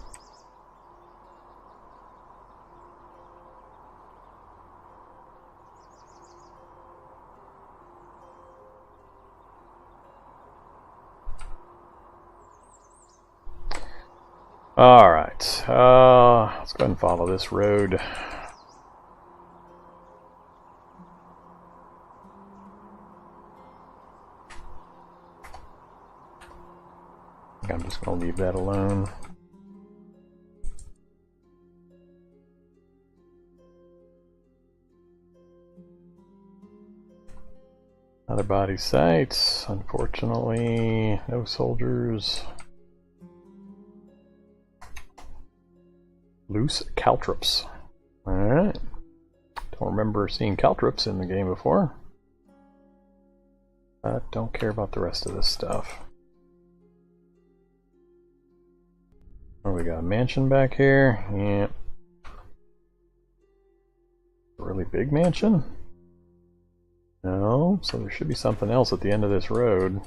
Alright, let's go ahead and follow this road. I'm just going to leave that alone. Other body sites, unfortunately, no soldiers. Loose caltrops. Alright. Don't remember seeing caltrops in the game before. But don't care about the rest of this stuff. Oh, we got a mansion back here. Yeah. A really big mansion? No, so there should be something else at the end of this road.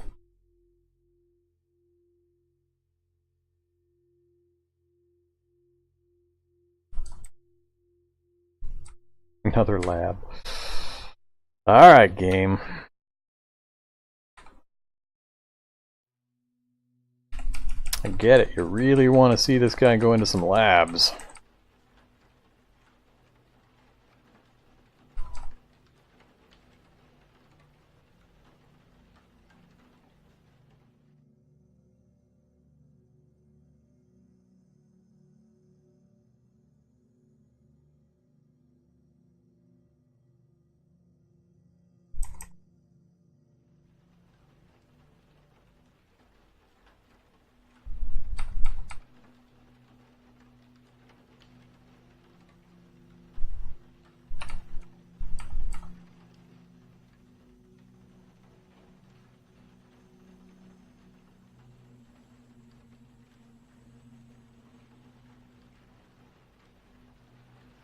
Another lab. Alright, game. I get it. You really want to see this guy go into some labs.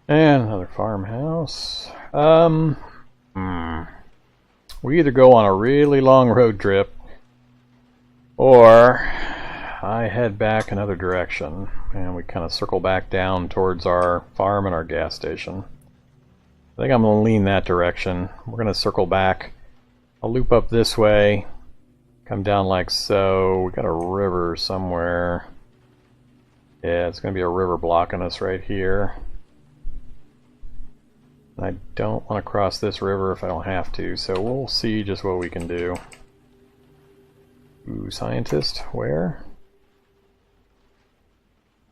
And another farmhouse. We either go on a really long road trip, or I head back another direction, and we kind of circle back down towards our farm and our gas station. I think I'm going to lean that direction. We're going to circle back. I'll loop up this way, come down like so. We got a river somewhere. Yeah, it's going to be a river blocking us right here. I don't want to cross this river if I don't have to, so we'll see just what we can do. Ooh, scientist, where?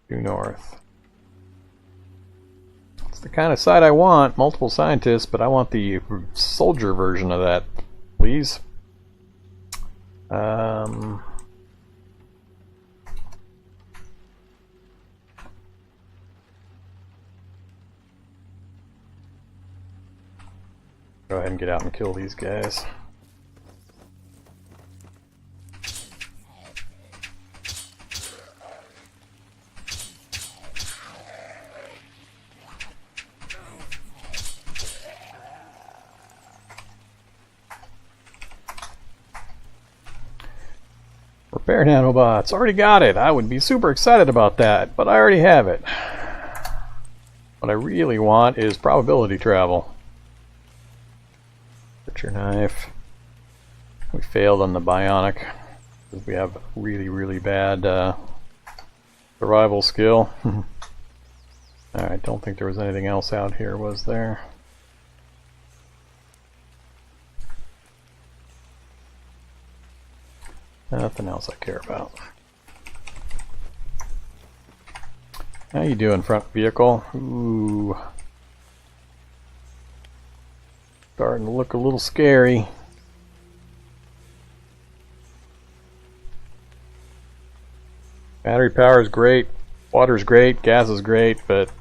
Due north. It's the kind of site I want, multiple scientists, but I want the soldier version of that, please. Go ahead and get out and kill these guys. Repair nanobots. Already got it. I would be super excited about that, but I already have it. What I really want is probability travel. Butcher knife. We failed on the bionic because we have really, really bad survival skill. Alright, don't think there was anything else out here, was there? Nothing else I care about. How you doing, front vehicle? Ooh. Starting to look a little scary. Battery power is great, water's great, gas is great, but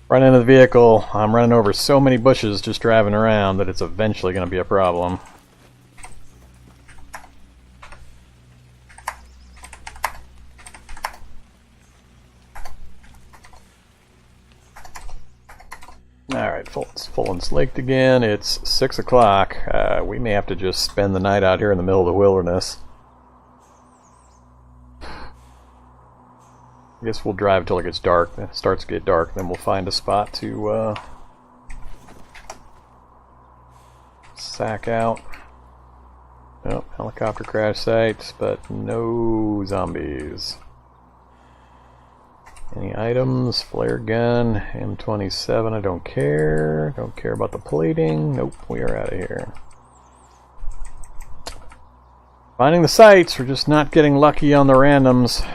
running the vehicle, I'm running over so many bushes just driving around that it's eventually going to be a problem. Alright, full and slaked again. It's 6 o'clock. We may have to just spend the night out here in the middle of the wilderness. I guess we'll drive until it gets dark. If it starts to get dark, then we'll find a spot to sack out. Oh, helicopter crash site, but no zombies. Any items? Flare gun, M27, I don't care. Don't care about the plating. Nope, we are out of here. Finding the sites, we're just not getting lucky on the randoms.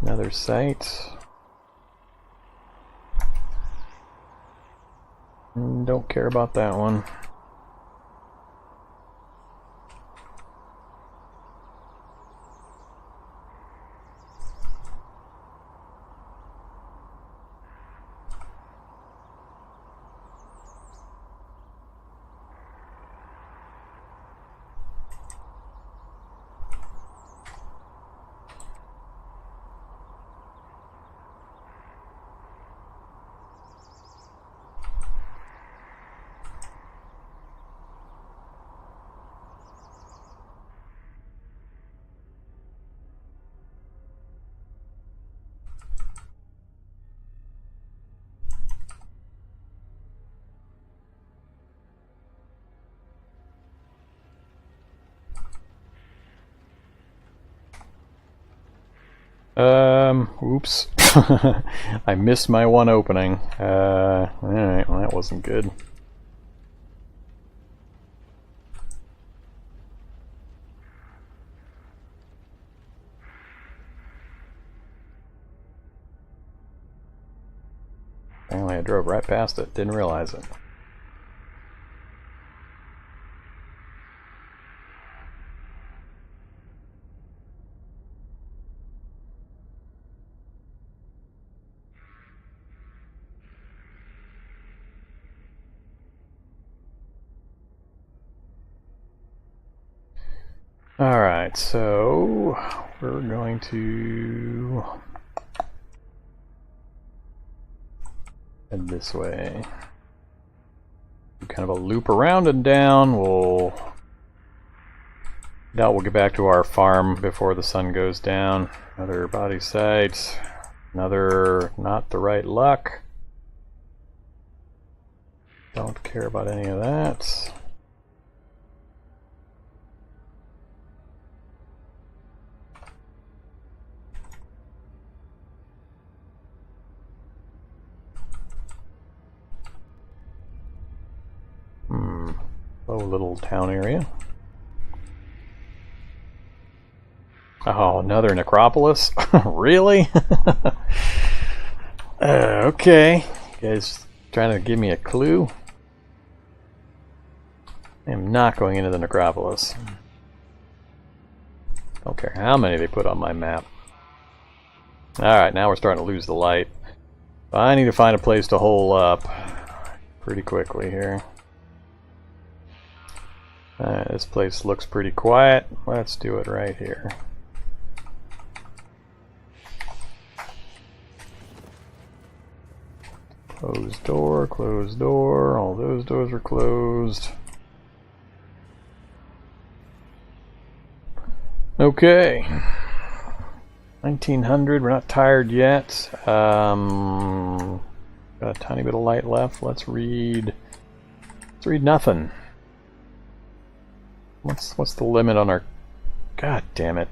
Another site. Don't care about that one. Oops. I missed my one opening. Alright, well that wasn't good. Apparently I drove right past it, didn't realize it. Alright, so we're going to head this way. Do kind of a loop around and down. We'll get back to our farm before the sun goes down. Another body site. Another not the right luck. Don't care about any of that. Low little town area. Oh, another necropolis? Really? Okay. You guys trying to give me a clue? I am not going into the necropolis. Don't care how many they put on my map. Alright, now we're starting to lose the light. I need to find a place to hole up pretty quickly here. This place looks pretty quiet. Let's do it right here. Closed door, closed door. All those doors are closed. Okay. 1900, we're not tired yet. Got a tiny bit of light left. Let's read nothing. What's the limit on our... God damn it.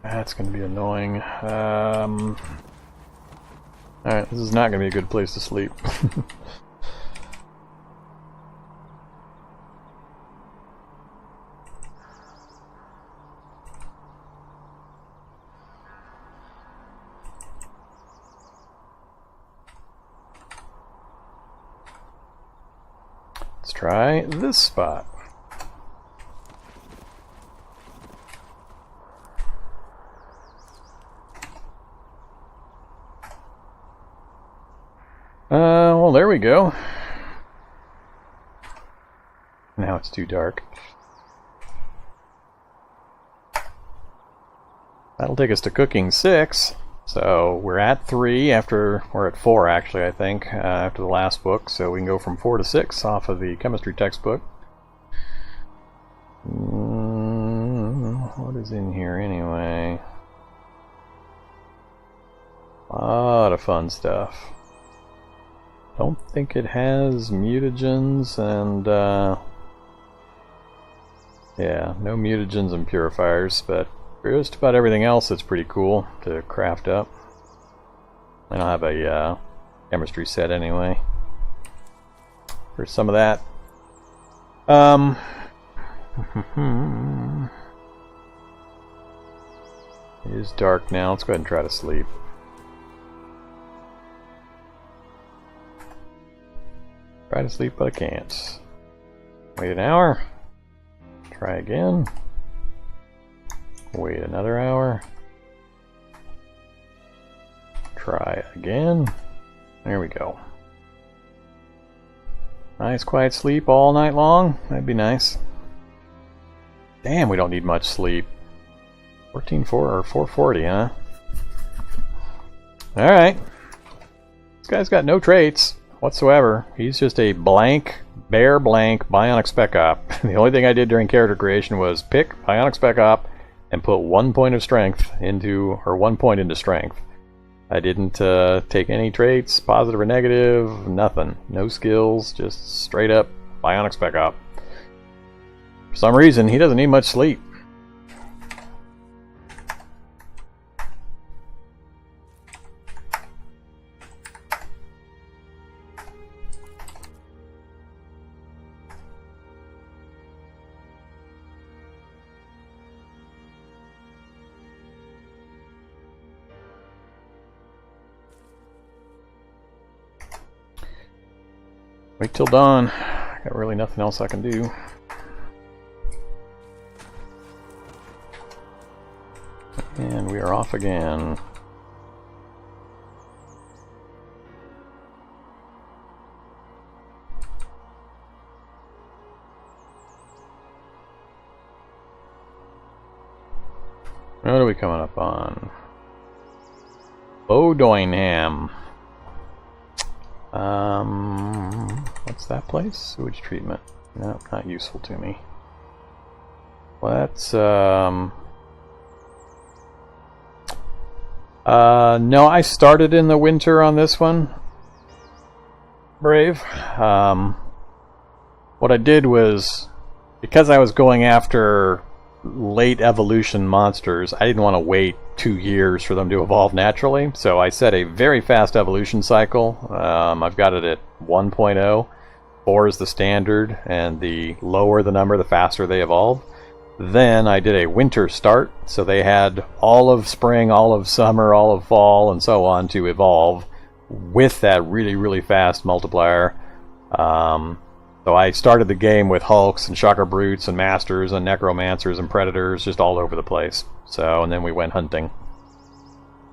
That's going to be annoying. Alright, this is not going to be a good place to sleep. Let's try this spot. Well, there we go. Now it's too dark. That'll take us to cooking 6. So we're at 3 after, we're at 4 actually, I think, after the last book. So we can go from 4 to 6 off of the chemistry textbook. What is in here anyway? A lot of fun stuff. Don't think it has mutagens and yeah, no mutagens and purifiers, but just about everything else that's pretty cool to craft up. I don't have a chemistry set anyway for some of that. It is dark now. Let's go ahead and try to sleep. Try to sleep, but I can't. Wait an hour. Try again. Wait another hour. Try again. There we go. Nice quiet sleep all night long. That'd be nice. Damn, we don't need much sleep. 14.4 or 440, huh? Alright. This guy's got no traits whatsoever. He's just a bare blank Bionic Spec-Op. The only thing I did during character creation was pick Bionic Spec-Op and put 1 point of strength into, or 1 point into strength. I didn't take any traits, positive or negative, nothing. No skills, just straight up Bionic Spec-Op. For some reason, he doesn't need much sleep. Wait till dawn. Got really nothing else I can do. And we are off again. What are we coming up on? Bodoinham. What's that place? Sewage treatment. No, not useful to me. Let's, no, I started in the winter on this one. Brave. What I did was, because I was going after late evolution monsters, I didn't want to wait 2 years for them to evolve naturally, so I set a very fast evolution cycle. I've got it at 1.0. 4 is the standard, and the lower the number, the faster they evolve. Then I did a winter start, so they had all of spring, all of summer, all of fall, and so on to evolve with that really, really fast multiplier. So I started the game with Hulks and Shocker Brutes and Masters and Necromancers and Predators just all over the place. So, and then we went hunting.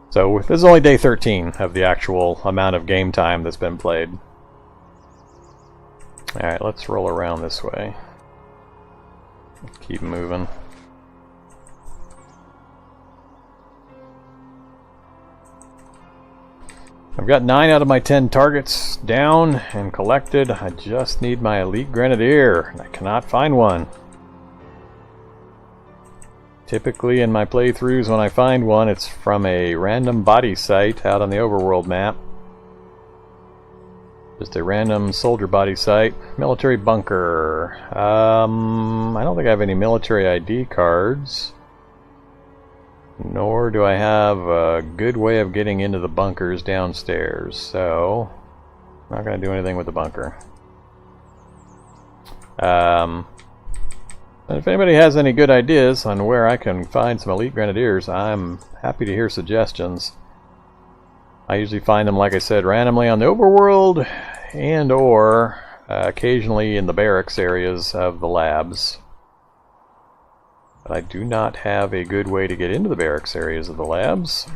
So this is only day 13 of the actual amount of game time that's been played. Alright, let's roll around this way. Keep moving. I've got 9 out of my 10 targets down and collected. I just need my Elite Grenadier. I cannot find one. Typically in my playthroughs when I find one, it's from a random body site out on the overworld map. Just a random soldier body site. Military bunker. I don't think I have any military ID cards. Nor do I have a good way of getting into the bunkers downstairs, so I'm not going to do anything with the bunker. If anybody has any good ideas on where I can find some Elite Grenadiers, I'm happy to hear suggestions. I usually find them, like I said, randomly on the overworld and or occasionally in the barracks areas of the labs. But I do not have a good way to get into the barracks areas of the labs.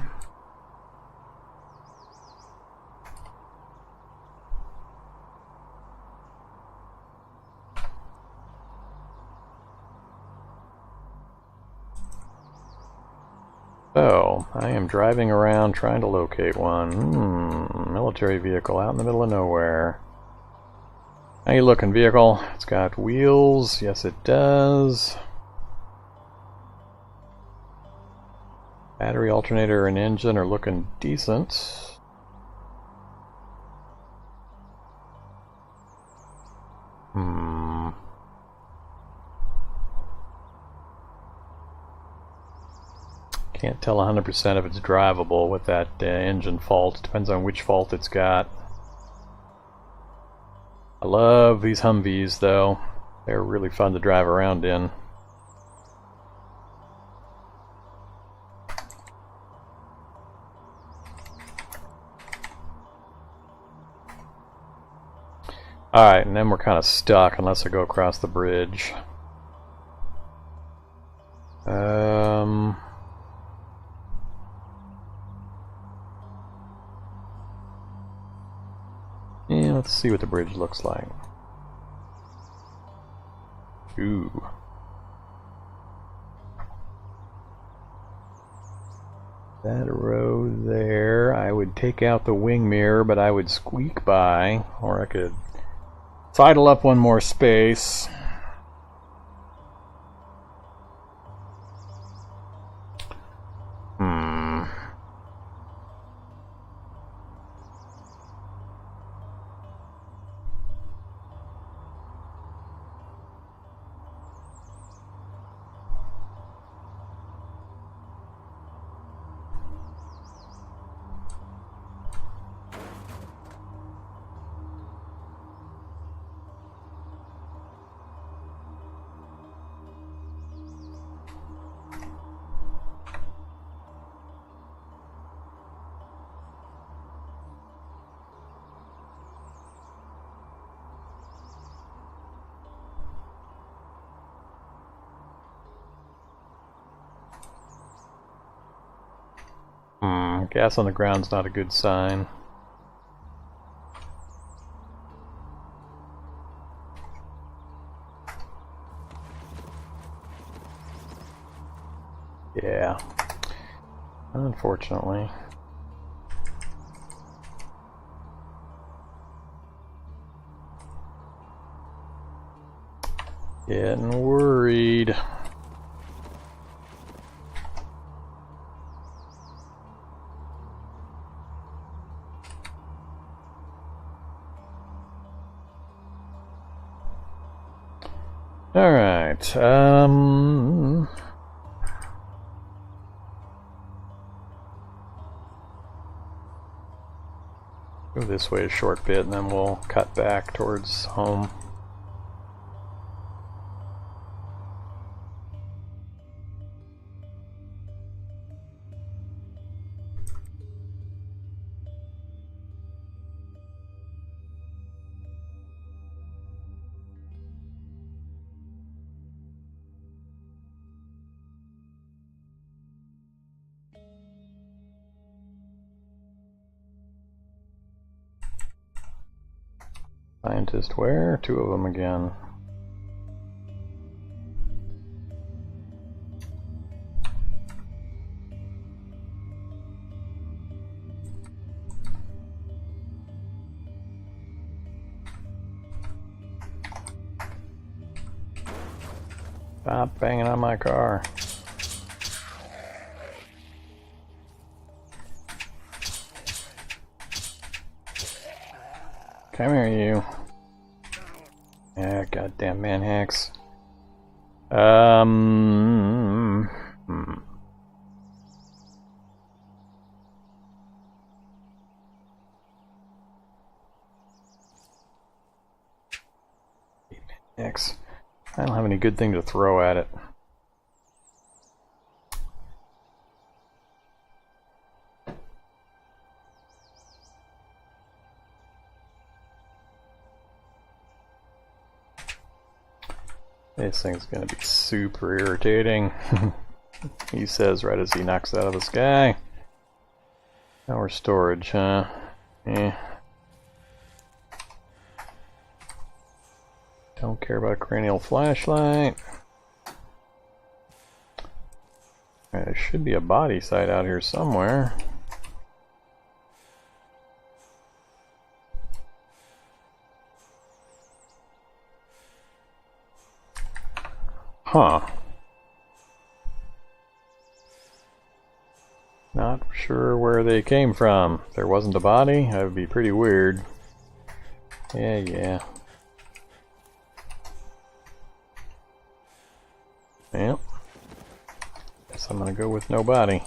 So, I am driving around trying to locate one. Military vehicle out in the middle of nowhere. How you looking, vehicle? It's got wheels. Yes, it does. Battery, alternator, and engine are looking decent. Can't tell 100% if it's drivable with that engine fault. Depends on which fault it's got. I love these Humvees though. They're really fun to drive around in. Alright, and then we're kind of stuck unless I go across the bridge. Yeah, let's see what the bridge looks like. Ooh. That road there, I would take out the wing mirror, but I would squeak by, or I could sidle up one more space. Gas on the ground's not a good sign. Yeah. Unfortunately. Getting worried. All right. Go this way a short bit, and then we'll cut back towards home. Scientist where? Two of them again. Stop banging on my car. Come here, you. Yeah, goddamn manhacks. Manhacks. I don't have any good thing to throw at it. This thing's gonna be super irritating. He says right as he knocks out of the sky. Power storage, huh? Yeah. Don't care about a cranial flashlight. Alright, there should be a body site out here somewhere. Huh. Not sure where they came from. If there wasn't a body, that would be pretty weird. Yeah. Yep. Guess I'm gonna go with no body.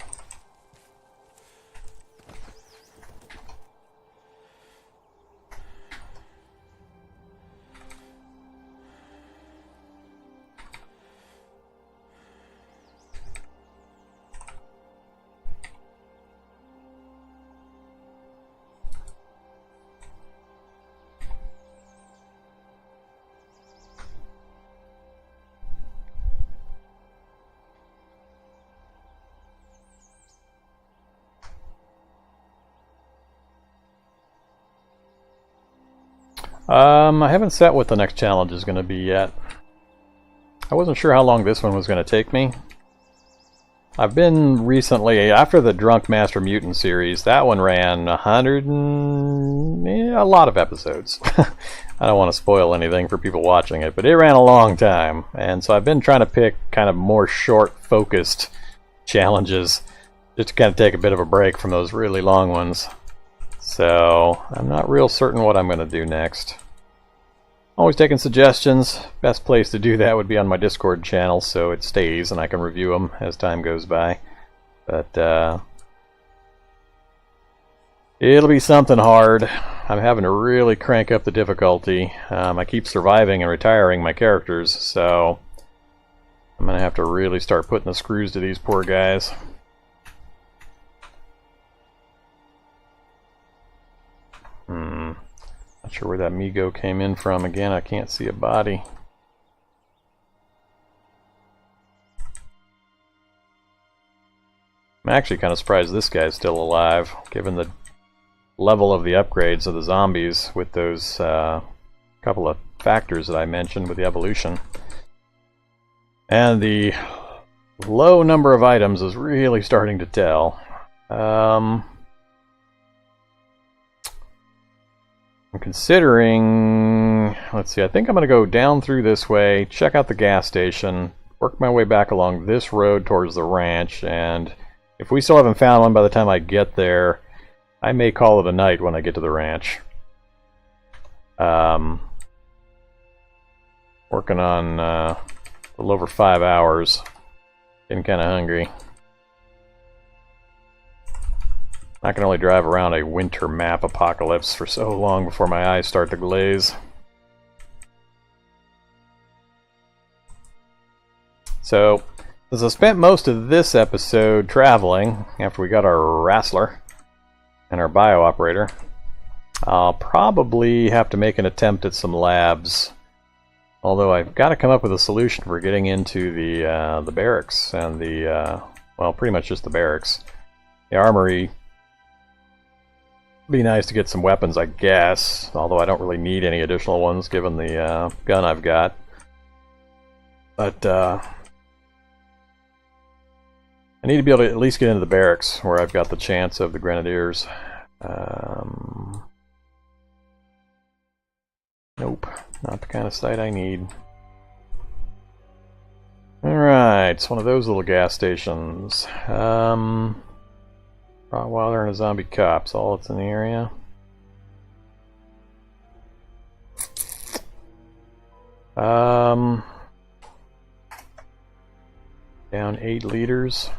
I haven't set what the next challenge is going to be yet. I wasn't sure how long this one was going to take me. I've been recently, after the Drunk Master Mutant series, that one ran 100 and... a lot of episodes. I don't want to spoil anything for people watching it, but it ran a long time. And so I've been trying to pick kind of more short, focused challenges, just to kind of take a bit of a break from those really long ones. So I'm not real certain what I'm going to do next. Always taking suggestions. Best place to do that would be on my Discord channel, so it stays and I can review them as time goes by. But it'll be something hard. I'm having to really crank up the difficulty. I keep surviving and retiring my characters, so I'm going to have to really start putting the screws to these poor guys. Not sure where that Migo came in from. Again, I can't see a body. I'm actually kind of surprised this guy's still alive, given the level of the upgrades of the zombies with those couple of factors that I mentioned with the evolution. And the low number of items is really starting to tell. I'm considering, let's see, I think I'm going to go down through this way, check out the gas station, work my way back along this road towards the ranch, and if we still haven't found one by the time I get there, I may call it a night when I get to the ranch. Working on a little over 5 hours. Getting kind of hungry. I can only drive around a winter map apocalypse for so long before my eyes start to glaze. So, since I spent most of this episode traveling after we got our Wrestler and our bio operator, I'll probably have to make an attempt at some labs. Although I've got to come up with a solution for getting into the barracks and the well, pretty much just the barracks. The armory. Be nice to get some weapons, I guess. Although I don't really need any additional ones given the gun I've got. But I need to be able to at least get into the barracks where I've got the chance of the Grenadiers. Nope, not the kind of site I need. Alright, it's one of those little gas stations. Rottweiler and a zombie cop's all that's in the area. Down 8 liters.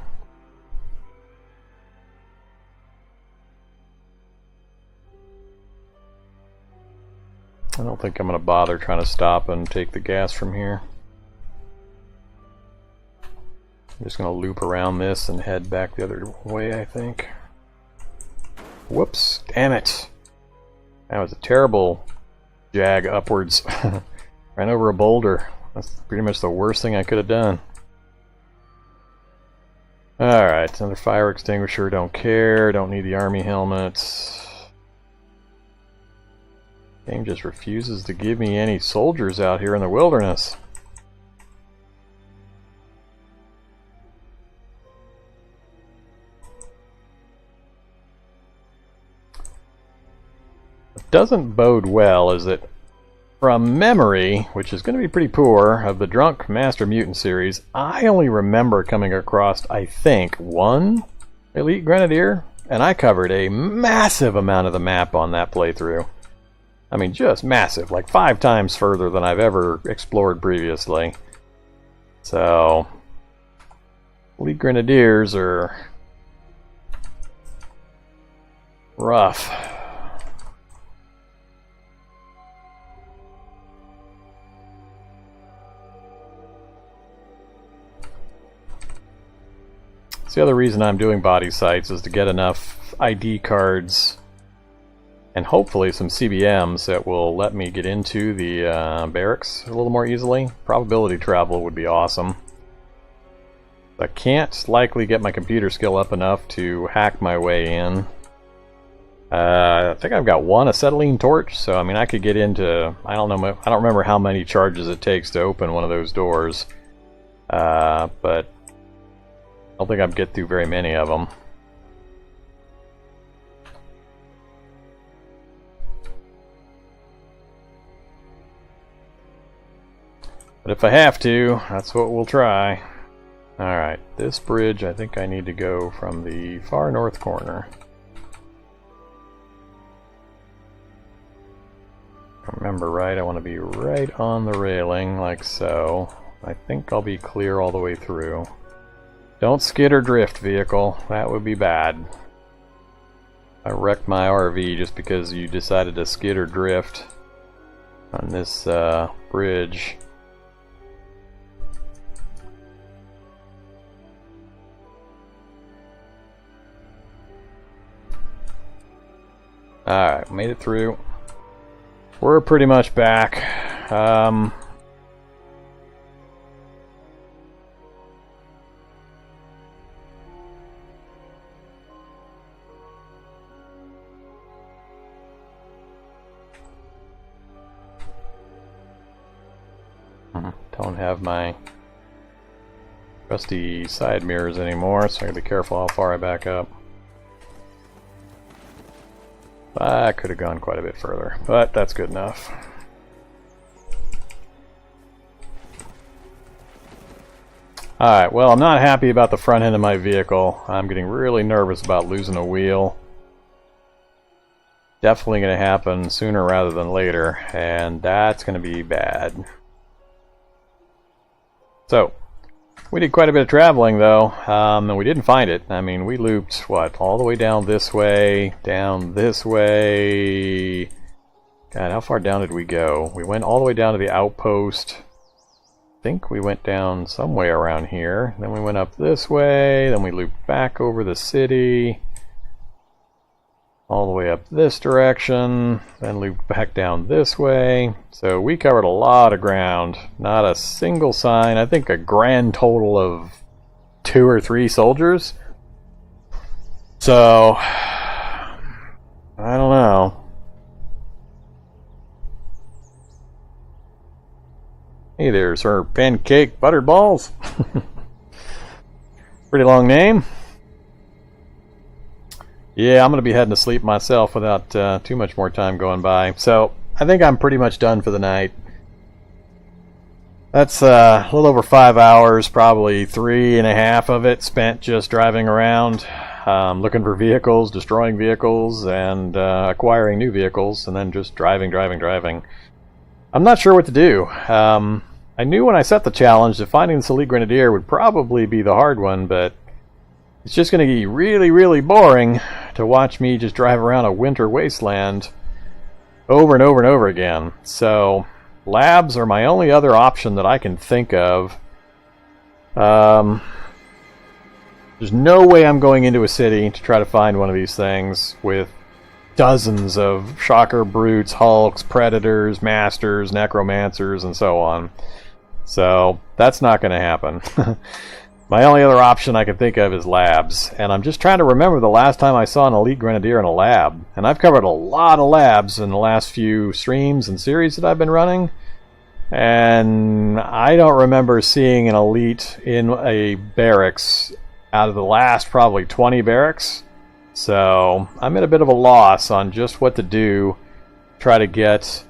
I don't think I'm going to bother trying to stop and take the gas from here. I'm just going to loop around this and head back the other way, I think. Whoops, damn it. That was a terrible jag upwards. Ran over a boulder. That's pretty much the worst thing I could have done. Alright, another fire extinguisher, don't care, don't need the army helmets. Game just refuses to give me any soldiers out here in the wilderness. What doesn't bode well is that from memory, which is going to be pretty poor, of the Drunk Master Mutant series, I only remember coming across, I think, one Elite Grenadier, and I covered a massive amount of the map on that playthrough. I mean, just massive, like 5 times further than I've ever explored previously. So, Elite Grenadiers are rough. So the other reason I'm doing body sites is to get enough ID cards and hopefully some CBMs that will let me get into the barracks a little more easily. Probability travel would be awesome. I can't likely get my computer skill up enough to hack my way in. I think I've got one acetylene torch, so I mean I could get into, I don't remember how many charges it takes to open one of those doors. But I don't think I'd get through very many of them. But if I have to, that's what we'll try. Alright, this bridge, I think I need to go from the far north corner. If I remember right, I want to be right on the railing, like so. I think I'll be clear all the way through. Don't skid or drift, vehicle. That would be bad. I wrecked my RV just because you decided to skid or drift on this bridge. Alright, made it through. We're pretty much back. don't have my trusty side mirrors anymore, so I gotta be careful how far I back up. I could have gone quite a bit further, but that's good enough. Alright, well, I'm not happy about the front end of my vehicle. I'm getting really nervous about losing a wheel. Definitely going to happen sooner rather than later, and that's going to be bad. So, we did quite a bit of traveling, though, and we didn't find it. I mean, we looped, what, all the way down this way. God, how far down did we go? We went all the way down to the outpost. I think we went down some way around here. Then we went up this way. Then we looped back over the city. All the way up this direction. Then looped back down this way. So we covered a lot of ground. Not a single sign. I think a grand total of 2 or 3 soldiers. So, I don't know. Hey there, sir. Pancake Buttered Balls. Pretty long name. Yeah, I'm going to be heading to sleep myself without too much more time going by. So, I think I'm pretty much done for the night. That's a little over 5 hours, probably 3.5 of it spent just driving around, looking for vehicles, destroying vehicles, and acquiring new vehicles, and then just driving. I'm not sure what to do. I knew when I set the challenge that finding this Elite Grenadier would probably be the hard one, but it's just going to be really, really boring to watch me just drive around a winter wasteland over and over and over again. So, labs are my only other option that I can think of. There's no way I'm going into a city to try to find one of these things with dozens of shocker brutes, hulks, predators, masters, necromancers, and so on. So that's not going to happen. My only other option I can think of is labs, and I'm just trying to remember the last time I saw an Elite Grenadier in a lab. And I've covered a lot of labs in the last few streams and series that I've been running, and I don't remember seeing an Elite in a barracks out of the last probably 20 barracks. So I'm at a bit of a loss on just what to do to try to get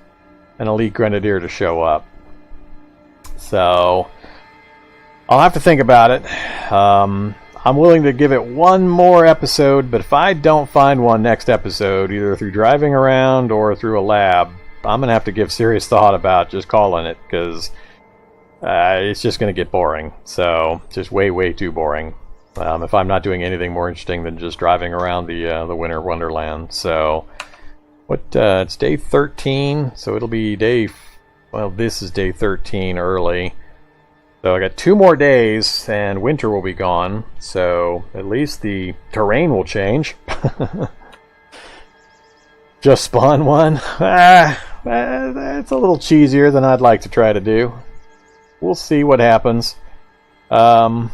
an Elite Grenadier to show up. So I'll have to think about it. I'm willing to give it one more episode, but if I don't find one next episode, either through driving around or through a lab, I'm going to have to give serious thought about just calling it, because it's just going to get boring. So, just way, way too boring. If I'm not doing anything more interesting than just driving around the Winter Wonderland. So, it's day 13, so it'll be this is day 13 early. So I got 2 more days, and winter will be gone, so at least the terrain will change. Just spawn one? That's a little cheesier than I'd like to try to do. We'll see what happens. Like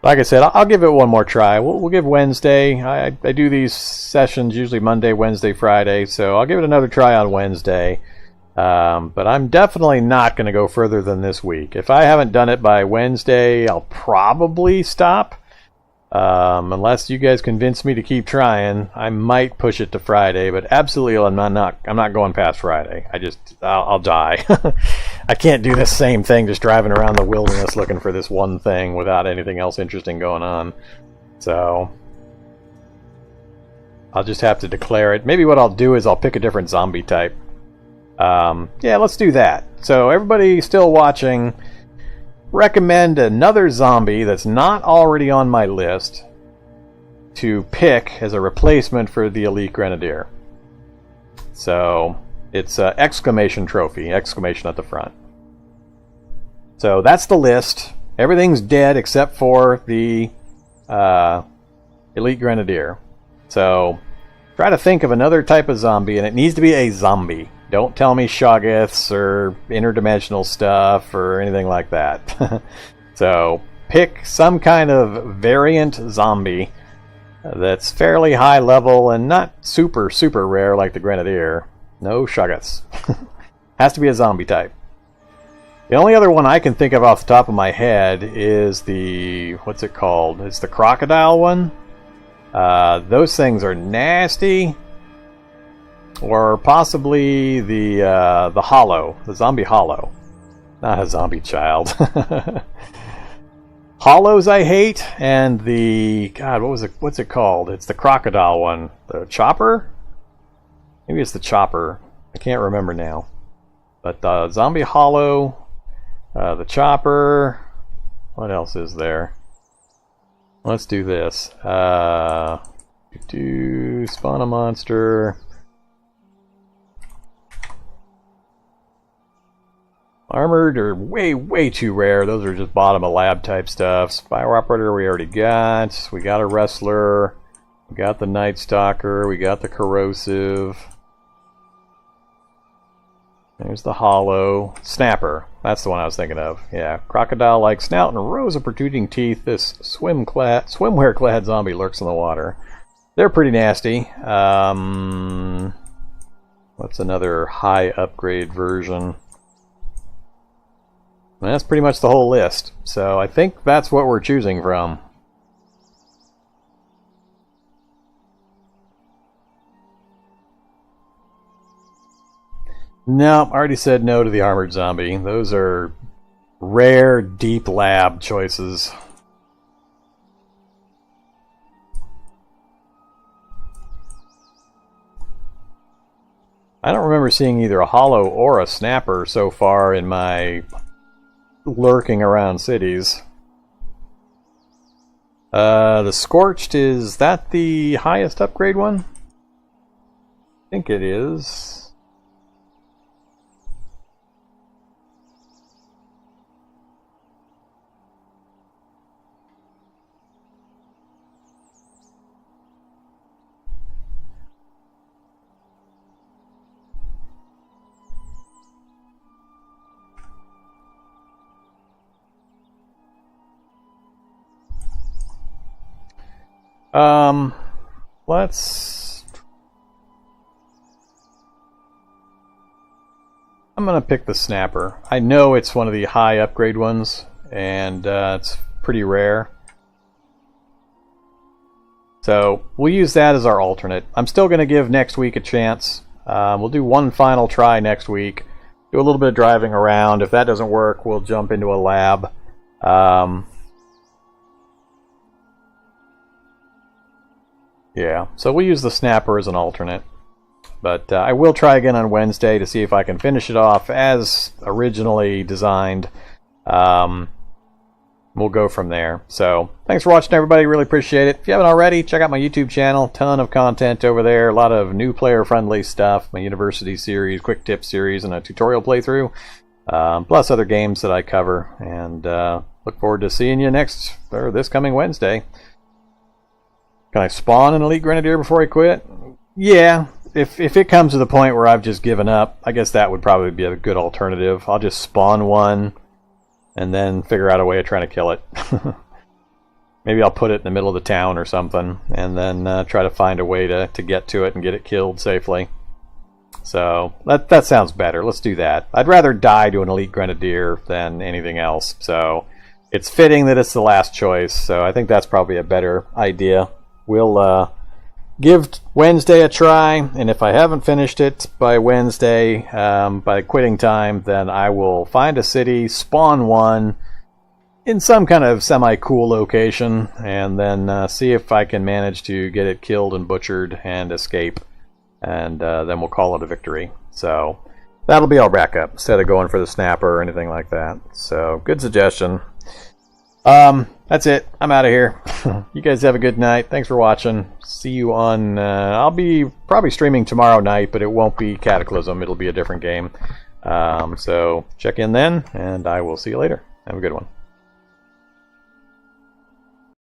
I said, I'll give it one more try. We'll give Wednesday. I do these sessions usually Monday, Wednesday, Friday, so I'll give it another try on Wednesday. But I'm definitely not going to go further than this week. If I haven't done it by Wednesday, I'll probably stop. Unless you guys convince me to keep trying, I might push it to Friday, but absolutely I'm not going past Friday. I'll die. I can't do the same thing just driving around the wilderness looking for this one thing without anything else interesting going on. So I'll just have to declare it. Maybe what I'll do is I'll pick a different zombie type. Yeah, let's do that. So everybody still watching, recommend another zombie that's not already on my list to pick as a replacement for the Elite Grenadier. So it's exclamation trophy, exclamation at the front. So that's the list. Everything's dead except for the Elite Grenadier. So try to think of another type of zombie, and it needs to be a zombie. Don't tell me Shoggoths or interdimensional stuff or anything like that. So pick some kind of variant zombie that's fairly high level and not super, super rare like the Grenadier. No Shoggoths. Has to be a zombie type. The only other one I can think of off the top of my head is the, what's it called? It's the crocodile one. Those things are nasty. Or possibly the hollow, the zombie hollow. Not a zombie child. Hollows I hate, and the, God, what's it called? It's the crocodile one. The chopper? Maybe it's the chopper. I can't remember now. But zombie hollow, the chopper, what else is there? Let's do this. Spawn a monster. Armored are way too rare. Those are just bottom of lab type stuff. Spire operator we already got. We got a wrestler. We got the Night Stalker. We got the corrosive. There's the hollow. Snapper. That's the one I was thinking of. Yeah. Crocodile-like snout and rows of protruding teeth. This swimwear-clad zombie lurks in the water. They're pretty nasty. What's another high upgrade version? And that's pretty much the whole list. So I think that's what we're choosing from. No, I already said no to the armored zombie. Those are rare, deep lab choices. I don't remember seeing either a hollow or a snapper so far in my lurking around cities. The Scorched, is that the highest upgrade one? I think it is. I'm gonna pick the Snapper. I know it's one of the high upgrade ones, and it's pretty rare. So we'll use that as our alternate. I'm still gonna give next week a chance. We'll do one final try next week. Do a little bit of driving around. If that doesn't work, we'll jump into a lab. Yeah, so we'll use the Snapper as an alternate. But I will try again on Wednesday to see if I can finish it off as originally designed. We'll go from there. So, thanks for watching, everybody. Really appreciate it. If you haven't already, check out my YouTube channel. Ton of content over there. A lot of new player-friendly stuff. My university series, quick tip series, and a tutorial playthrough. Plus other games that I cover. And look forward to seeing you this coming Wednesday. Can I spawn an Elite Grenadier before I quit? Yeah, if it comes to the point where I've just given up, I guess that would probably be a good alternative. I'll just spawn one and then figure out a way of trying to kill it. Maybe I'll put it in the middle of the town or something and then try to find a way to get to it and get it killed safely. So that sounds better. Let's do that. I'd rather die to an Elite Grenadier than anything else. So it's fitting that it's the last choice. So I think that's probably a better idea. We'll give Wednesday a try, and if I haven't finished it by Wednesday, by quitting time, then I will find a city, spawn one in some kind of semi-cool location, and then see if I can manage to get it killed and butchered and escape, and then we'll call it a victory. So that'll be our backup, instead of going for the Snapper or anything like that. So, good suggestion. That's it. I'm out of here. You guys have a good night. Thanks for watching. See you on... I'll be probably streaming tomorrow night, but it won't be Cataclysm. It'll be a different game. So check in then, and I will see you later. Have a good one.